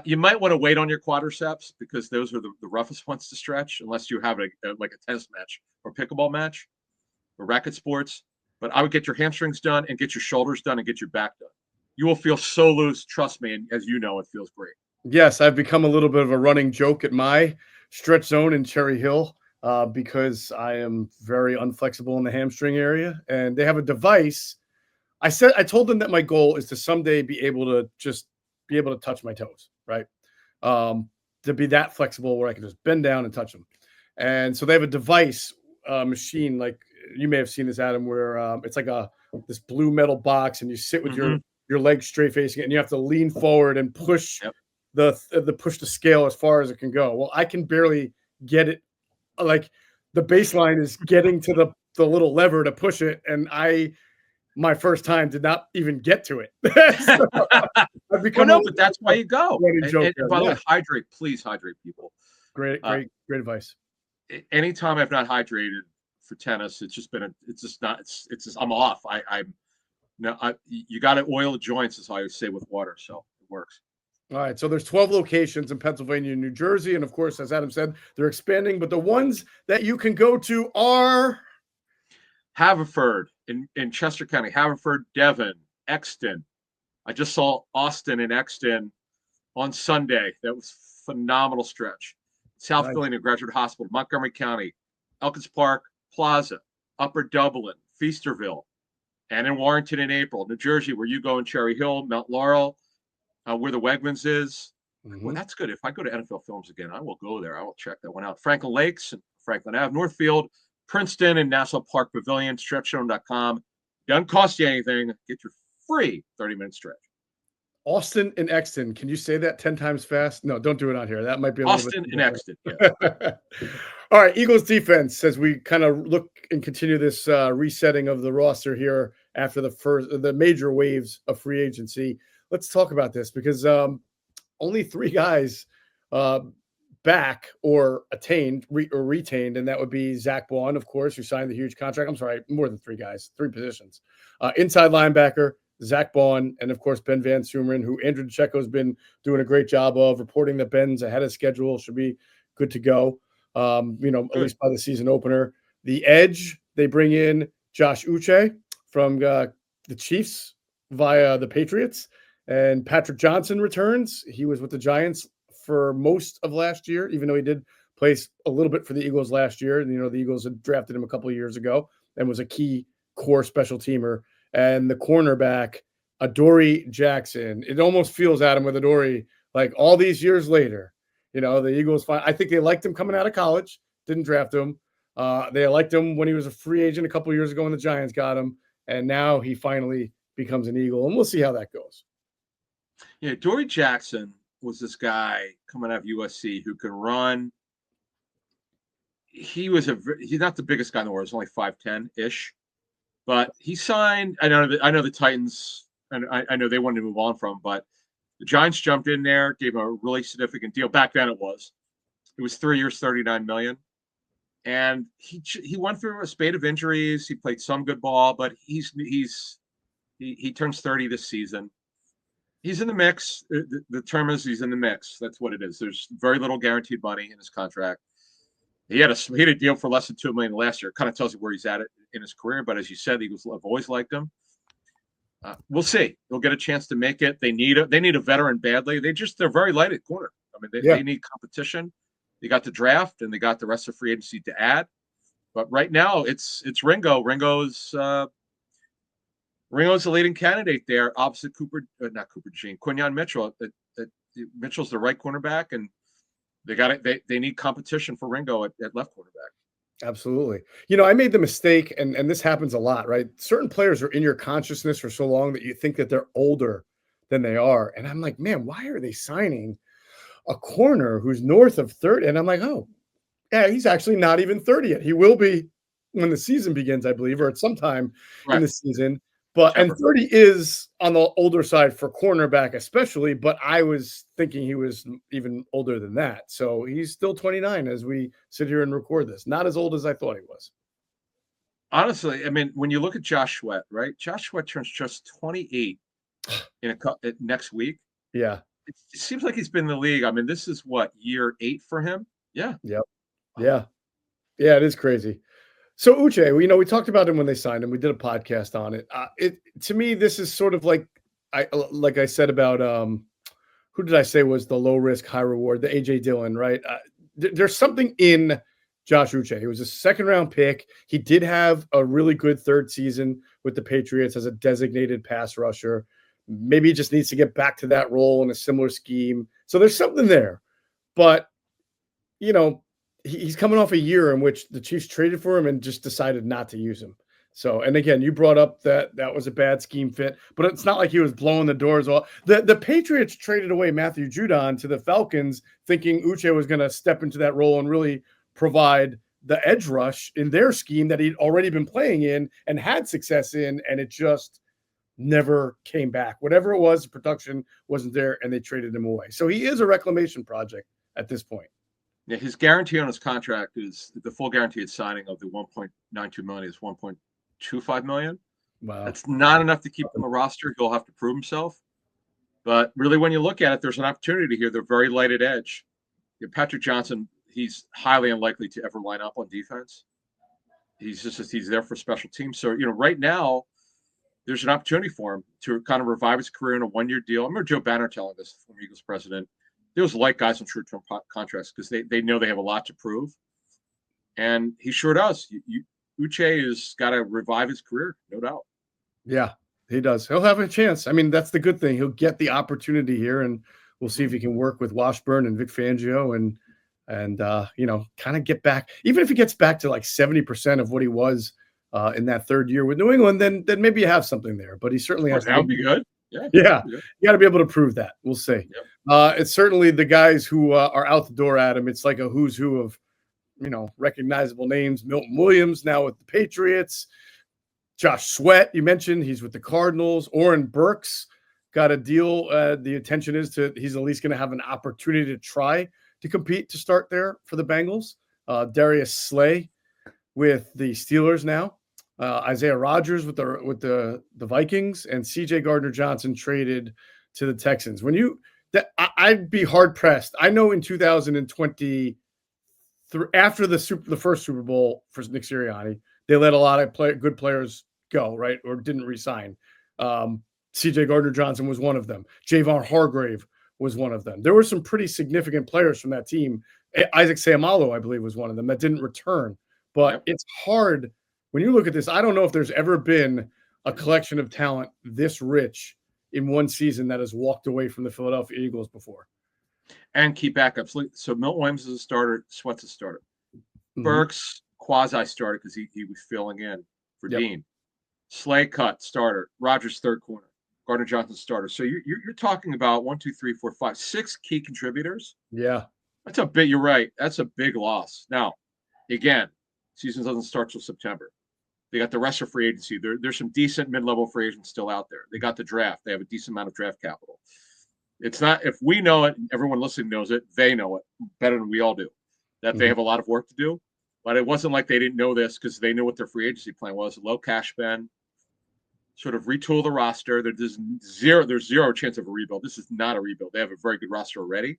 You might want to wait on your quadriceps because those are the roughest ones to stretch unless you have like a tennis match or pickleball match or racket sports. But I would get your hamstrings done and get your shoulders done and get your back done. You will feel so loose. Trust me. And as you know, it feels great. Yes, I've become a little bit of a running joke at my stretch zone in Cherry Hill because I am very unflexible in the hamstring area. And they have a device. I told them that my goal is to someday be able to touch my toes, right? To be that flexible where I can just bend down and touch them. And so they have a device machine, like you may have seen this, Adam, where it's like this blue metal box, and you sit with your legs straight facing it, and you have to lean forward and push push the scale as far as it can go. Well, I can barely get it. Like the baseline is getting to the little lever to push it, and my first time did not even get to it. So I've become but that's why you go. And by the way, hydrate. Please hydrate, people. Great advice. Anytime I've not hydrated for tennis, I'm off. You got to oil the joints, as I always say, with water, so it works. All right, so there's 12 locations in Pennsylvania and New Jersey, and of course, as Adam said, they're expanding. But the ones that you can go to are Haverford in Chester County, Haverford, Devon, Exton. I just saw Austin and Exton on Sunday. That was a phenomenal stretch. South Philly Graduate Hospital, Montgomery County, Elkins Park Plaza, Upper Dublin, Feasterville, and in Warrenton in April. New Jersey, where you go in Cherry Hill, Mount Laurel, where the Wegmans is. Well, that's good. If I go to NFL Films again, I will go there. I will check that one out. Franklin Lakes and Franklin Ave, Northfield, Princeton, and Nassau Park Pavilion, stretchzone.com. Doesn't cost you anything. Get your free 30-minute stretch. Austin and Exton. Can you say that 10 times fast? No, don't do it on here. That might be a Austin little bit and Exton. Yeah. All right, Eagles defense, as we kind of look and continue this resetting of the roster here after the major waves of free agency. Let's talk about this because only 3 guys back or retained, and that would be Zach Baun, of course, who signed the huge contract. I'm sorry, more than 3 guys, 3 positions. Inside linebacker, Zach Baun, and of course, Ben Van Sumeren, who Andrew DeCecco's been doing a great job of reporting that Ben's ahead of schedule, should be good to go, at least by the season opener. The edge, they bring in JoshUche from the Chiefs via the Patriots, and Patrick Johnson returns. He was with the Giants for most of last year, even though he did play a little bit for the Eagles last year. The Eagles had drafted him a couple of years ago and was a key core special teamer. And the cornerback, Adoree Jackson. It almost feels, Adam, with Adoree, like all these years later, the Eagles, I think they liked him coming out of college, didn't draft him. They liked him when he was a free agent a couple of years ago when the Giants got him. And now he finally becomes an Eagle. And we'll see how that goes. Yeah, Adoree Jackson was this guy coming out of USC who could run. He's not the biggest guy in the world. He's only 5'10-ish. But he signed. I know the Titans, and I know they wanted to move on from him, but the Giants jumped in there, gave him a really significant deal. Back then, it was 3 years, $39 million, and he went through a spate of injuries. He played some good ball, but he turns 30 this season. He's in the mix. The term is he's in the mix. That's what it is. There's very little guaranteed money in his contract. He had a deal for less than $2 million last year. Kind of tells you where he's at in his career. But as you said, the Eagles have always liked him. We'll see. They'll get a chance to make it. They need a veteran badly. They're very light at corner. I mean, they need competition. They got the draft and they got the rest of free agency to add. But right now, it's Ringo. Ringo's the leading candidate there, opposite Quinyon Mitchell. Mitchell's the right cornerback, and they need competition for Ringo at left cornerback. Absolutely. I made the mistake, and this happens a lot, right? Certain players are in your consciousness for so long that you think that they're older than they are. And I'm like, man, why are they signing a corner who's north of 30? And I'm like, oh, yeah, he's actually not even 30 yet. He will be when the season begins, I believe, or at some time in the season. But and 30 is on the older side for cornerback, especially. But I was thinking he was even older than that. So he's still 29 as we sit here and record this. Not as old as I thought he was. Honestly, I mean, when you look at JoshUche, right? JoshUche turns just 28 next week. Yeah. It seems like he's been in the league. I mean, this is what, year 8 for him? Yeah. Yep. Yeah. Yeah, it is crazy. So Uche, we talked about him when they signed him. We did a podcast on it. To me, this is sort of like I said about who did I say was the low risk, high reward? The AJ Dillon, right? There's something in JoshUche. He was a second round pick. He did have a really good third season with the Patriots as a designated pass rusher. Maybe he just needs to get back to that role in a similar scheme. So there's something there, but he's coming off a year in which the Chiefs traded for him and just decided not to use him. So, and again, you brought up that was a bad scheme fit, but it's not like he was blowing the doors off. The Patriots traded away Matthew Judon to the Falcons, thinking Uche was going to step into that role and really provide the edge rush in their scheme that he'd already been playing in and had success in, and it just never came back. Whatever it was, the production wasn't there, and they traded him away. So he is a reclamation project at this point. Yeah, his guarantee on his contract is the full guaranteed signing of the $1.92 million is $1.25 million. Wow. That's not enough to keep him on the roster. He'll have to prove himself. But really, when you look at it, there's an opportunity here. They're very light at edge. Patrick Johnson, he's highly unlikely to ever line up on defense. He's there for special teams. So, right now, there's an opportunity for him to kind of revive his career in a one-year deal. I remember Joe Banner telling this, former Eagles president. They always like guys on short-term contracts because they know they have a lot to prove. And he sure does. Uche has got to revive his career, no doubt. Yeah, he does. He'll have a chance. I mean, that's the good thing. He'll get the opportunity here, and we'll see if he can work with Washburn and Vic Fangio and kind of get back. Even if he gets back to like 70% of what he was in that third year with New England, then maybe you have something there. But he certainly has. That would be good. Yeah. You got to be able to prove that. We'll see. Yep. It's certainly the guys who are out the door at him. It's like a who's who of, recognizable names. Milton Williams now with the Patriots. Josh Sweat, you mentioned, he's with the Cardinals. Oren Burks got a deal. The intention is he's at least going to have an opportunity to try to compete to start there for the Bengals. Darius Slay with the Steelers now. Isaiah Rodgers with the Vikings, and CJ Gardner-Johnson traded to the Texans. I'd be hard pressed. I know in 2020, after the first Super Bowl for Nick Sirianni, they let a lot of good players go, right, or didn't resign. CJ Gardner-Johnson was one of them. Javon Hargrave was one of them. There were some pretty significant players from that team. Isaac Seumalo, I believe, was one of them that didn't return. But It's hard. When you look at this, I don't know if there's ever been a collection of talent this rich in one season that has walked away from the Philadelphia Eagles before. And keep backups. So Milton Williams is a starter. Sweat's a starter. Mm-hmm. Burks quasi-starter because he was filling in for Dean. Slay cut starter. Rodgers third corner. Gardner-Johnson starter. So you're talking about 6 key contributors. Yeah, that's a big. You're right. That's a big loss. Now, again, season doesn't start till September. They got the rest of free agency. There's some decent mid-level free agents still out there. They got the draft. They have a decent amount of draft capital. It's not, if we know it, and everyone listening knows it, they know it better than we all do, that they have a lot of work to do. But it wasn't like they didn't know this because they knew what their free agency plan was. Low cash spend, sort of retool the roster. There's zero chance of a rebuild. This is not a rebuild. They have a very good roster already.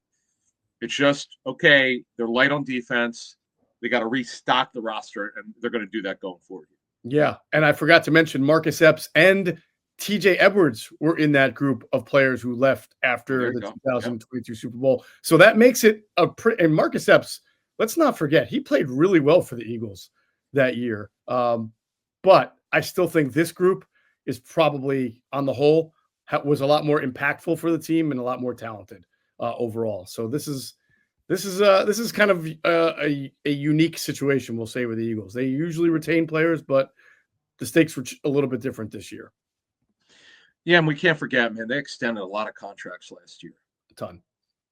It's just, okay, they're light on defense. They got to restock the roster, and they're going to do that going forward. Yeah, and I forgot to mention Marcus Epps and TJ Edwards were in that group of players who left after the 2022 Super Bowl. So that makes it and Marcus Epps let's not forget, he played really well for the Eagles that year. But I still think this group is probably, on the whole, was a lot more impactful for the team and a lot more talented overall. So this is kind of a unique situation, we'll say, with the Eagles. They usually retain players, but the stakes were a little bit different this year. Yeah, and we can't forget, man, they extended a lot of contracts last year. A ton.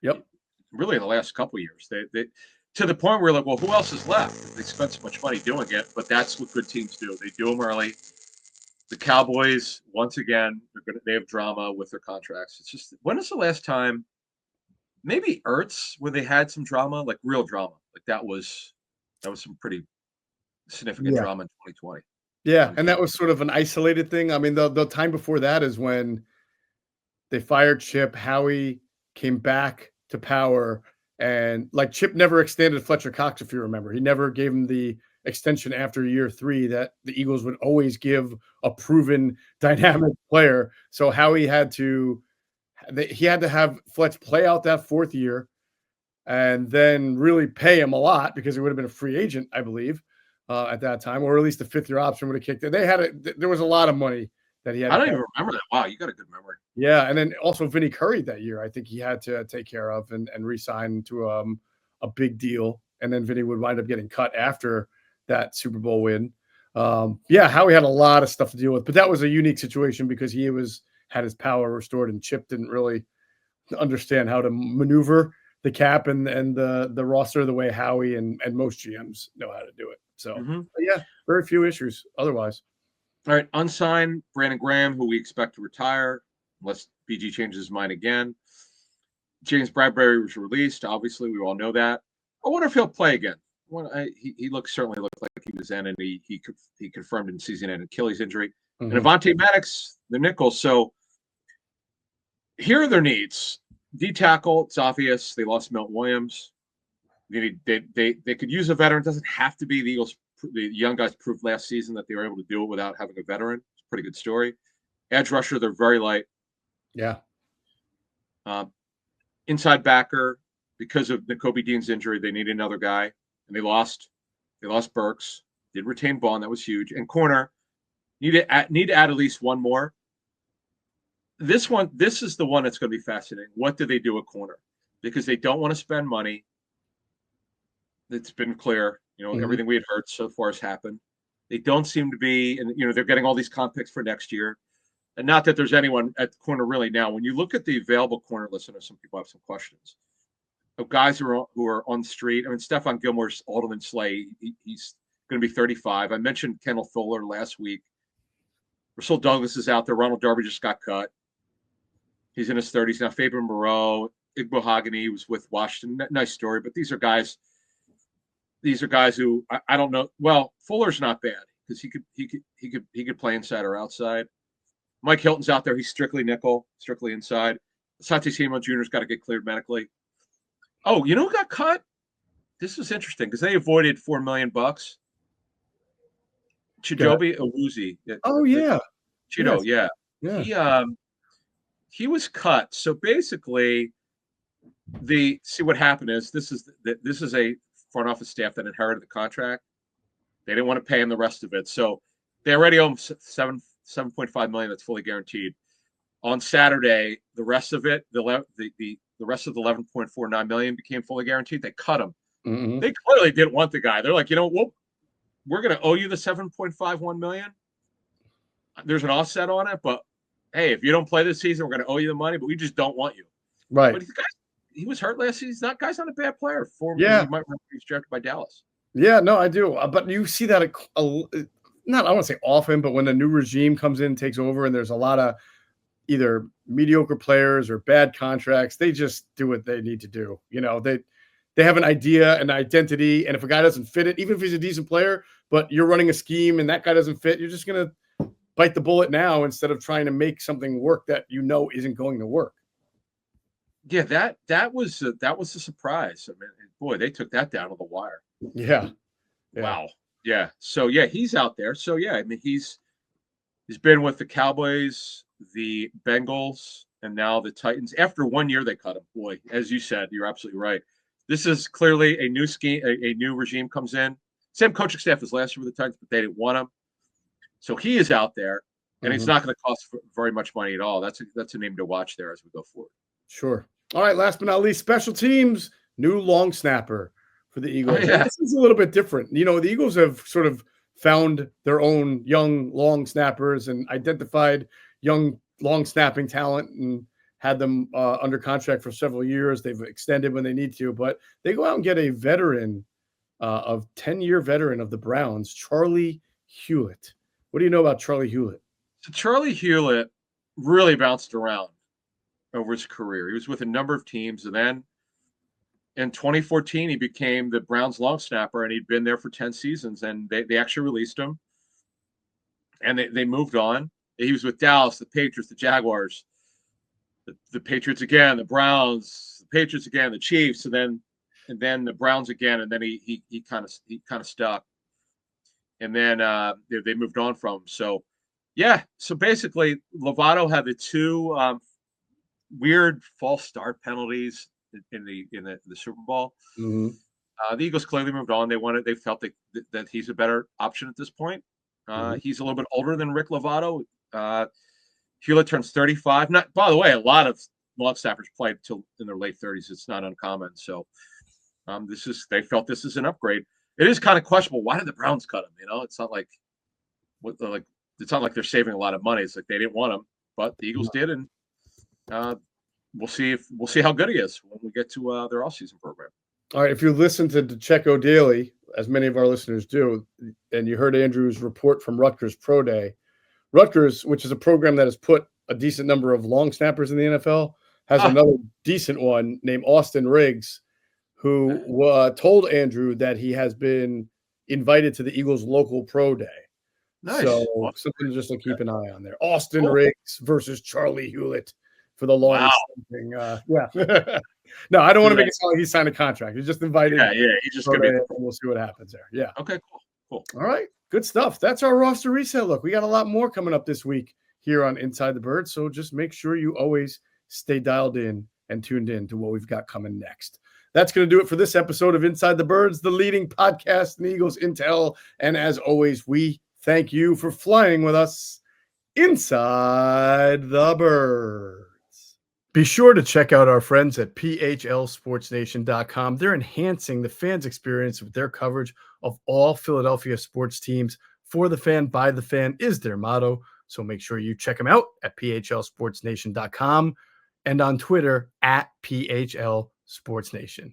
Yep. Really, the last couple of years, they to the point where, like, well, who else is left? They spent so much money doing it, but that's what good teams do. They do them early. The Cowboys, once again, they have drama with their contracts. It's just, when is the last time? Maybe Ertz, when they had some drama, like real drama, like that was some pretty significant drama in 2020. Yeah, and that was sort of an isolated thing. I mean, the time before that is when they fired Chip. Howie came back to power, and like Chip never extended Fletcher Cox, if you remember. He never gave him the extension after year 3 that the Eagles would always give a proven dynamic player. So Howie had to have Fletch play out that 4th year and then really pay him a lot because he would have been a free agent, I believe, at that time, or at least the 5th-year option would have kicked in. There was a lot of money that he had. I don't even remember that. Wow, you got a good memory. Yeah, and then also Vinny Curry that year, I think he had to take care of and re-sign to a big deal, and then Vinny would wind up getting cut after that Super Bowl win. Howie had a lot of stuff to deal with, but that was a unique situation because he had his power restored, and Chip didn't really understand how to maneuver the cap and the roster the way Howie and most GMs know how to do it. So very few issues otherwise. All right, unsigned Brandon Graham, who we expect to retire unless BG changes his mind again. James Bradbury was released. Obviously, we all know that. I wonder if he'll play again. He certainly looked like he was in, and he confirmed in season-end Achilles injury. And Avonte Maddox, the nickel. So here are their needs. D-tackle, it's obvious. They lost Milton Williams. They could use a veteran. It doesn't have to be. The Eagles, the young guys proved last season that they were able to do it without having a veteran. It's a pretty good story. Edge rusher, they're very light. Yeah. Inside backer, because of Nakobe Dean's injury, they need another guy, and they lost Burks. Did retain Bond, that was huge. And corner, need to add at least one more. This is the one that's going to be fascinating. What do they do at corner? Because they don't want to spend money. It's been clear, everything we had heard so far has happened. They don't seem to be, and they're getting all these comp picks for next year. And not that there's anyone at the corner really now. When you look at the available corner list, I know some people have some questions of guys who are on the street. I mean, Stephon Gilmore's Alderman Slay. He's going to be 35. I mentioned Kendall Fuller last week. Russell Douglas is out there. Ronald Darby just got cut. He's in his 30s now. Fabian Moreau, Igbo Hagani was with Washington. Nice story, but these are guys who I don't know. Well, Fuller's not bad because he could play inside or outside. Mike Hilton's out there. He's strictly nickel, strictly inside. Asante Samuel Jr.'s got to get cleared medically. Oh, you know who got cut? This was interesting because they avoided $4 million. Chidobe Awuzie. Oh yeah, Chido. Yes. Yeah. He was cut. So basically, what happened is this is a front office staff that inherited the contract. They didn't want to pay him the rest of it, so they already owe him $7.5 million. That's fully guaranteed. On Saturday, the rest of it, the rest of the $11.49 million became fully guaranteed. They cut him. Mm-hmm. They clearly didn't want the guy. They're like, we're going to owe you the $7.51 million. There's an offset on it, but hey, if you don't play this season, we're going to owe you the money, but we just don't want you. Right. But he was hurt last season. That guy's not a bad player. You might remember he was drafted by Dallas. Yeah, no, I do. But you see that not I want to say often, but when the new regime comes in and takes over, and there's a lot of either mediocre players or bad contracts, they just do what they need to do. They have an idea, an identity, and if a guy doesn't fit it, even if he's a decent player, but you're running a scheme and that guy doesn't fit, you're just gonna bite the bullet now instead of trying to make something work that isn't going to work. Yeah, that was a surprise. I mean, boy, they took that down to the wire. Yeah. Wow. Yeah. So yeah, he's out there. So yeah, I mean, he's been with the Cowboys, the Bengals, and now the Titans. After 1 year, they cut him. Boy, as you said, you're absolutely right. This is clearly a new scheme, a new regime comes in. Same coaching staff as last year with the Titans, but they didn't want him. So he is out there, and he's not going to cost very much money at all. That's a name to watch there as we go forward. Sure. All right, last but not least, special teams, new long snapper for the Eagles. Oh, yeah. This is a little bit different. You know, the Eagles have sort of found their own young long snappers and identified young long snapping talent and had them under contract for several years. They've extended when they need to, but they go out and get a veteran of 10-year veteran of the Browns, Charlie Hewlett. What do you know about Charlie Hewlett? So Charlie Hewlett really bounced around over his career. He was with a number of teams, and then in 2014, he became the Browns long snapper, and he'd been there for 10 seasons, and they actually released him, and they moved on. He was with Dallas, the Patriots, the Jaguars, the Patriots again, the Browns, the Patriots again, the Chiefs, and then the Browns again, and then he kind of stuck, and then they moved on from him. So yeah, so basically Lovato had the two weird false start penalties in the Super Bowl. Mm-hmm. The Eagles clearly moved on. They felt that he's a better option at this point. He's a little bit older than Rick Lovato. Hewlett turns 35. Not, by the way, a lot of long snappers played till in their late 30s. It's not uncommon. So they felt this is an upgrade. It is kind of questionable. Why did the Browns cut him? You know, it's not like they're saving a lot of money. It's like they didn't want him, but the Eagles did, and we'll see how good he is when we get to their offseason program. All right, if you listen to DeCecco Daily, as many of our listeners do, and you heard Andrew's report from Rutgers Pro Day, Rutgers, which is a program that has put a decent number of long snappers in the NFL, has another decent one named Austin Riggs, who told Andrew that he has been invited to the Eagles local pro day. Nice. So something just to keep an eye on there. Austin Riggs versus Charlie Hewlett for the long snapping. Yeah. No, I don't want to make it sound like he signed a contract. He's just invited. Yeah. He just gonna be. We'll see what happens there. Yeah. Okay. Cool. All right. Good stuff. That's our roster reset look. We got a lot more coming up this week here on Inside the Bird. So just make sure you always stay dialed in and tuned in to what we've got coming next. That's going to do it for this episode of Inside the Birds, the leading podcast in Eagles intel. And as always, we thank you for flying with us inside the Birds. Be sure to check out our friends at PHLSportsNation.com. They're enhancing the fans' experience with their coverage of all Philadelphia sports teams. For the fan, by the fan is their motto. So make sure you check them out at PHLSportsNation.com and on Twitter at PHLSportsNation.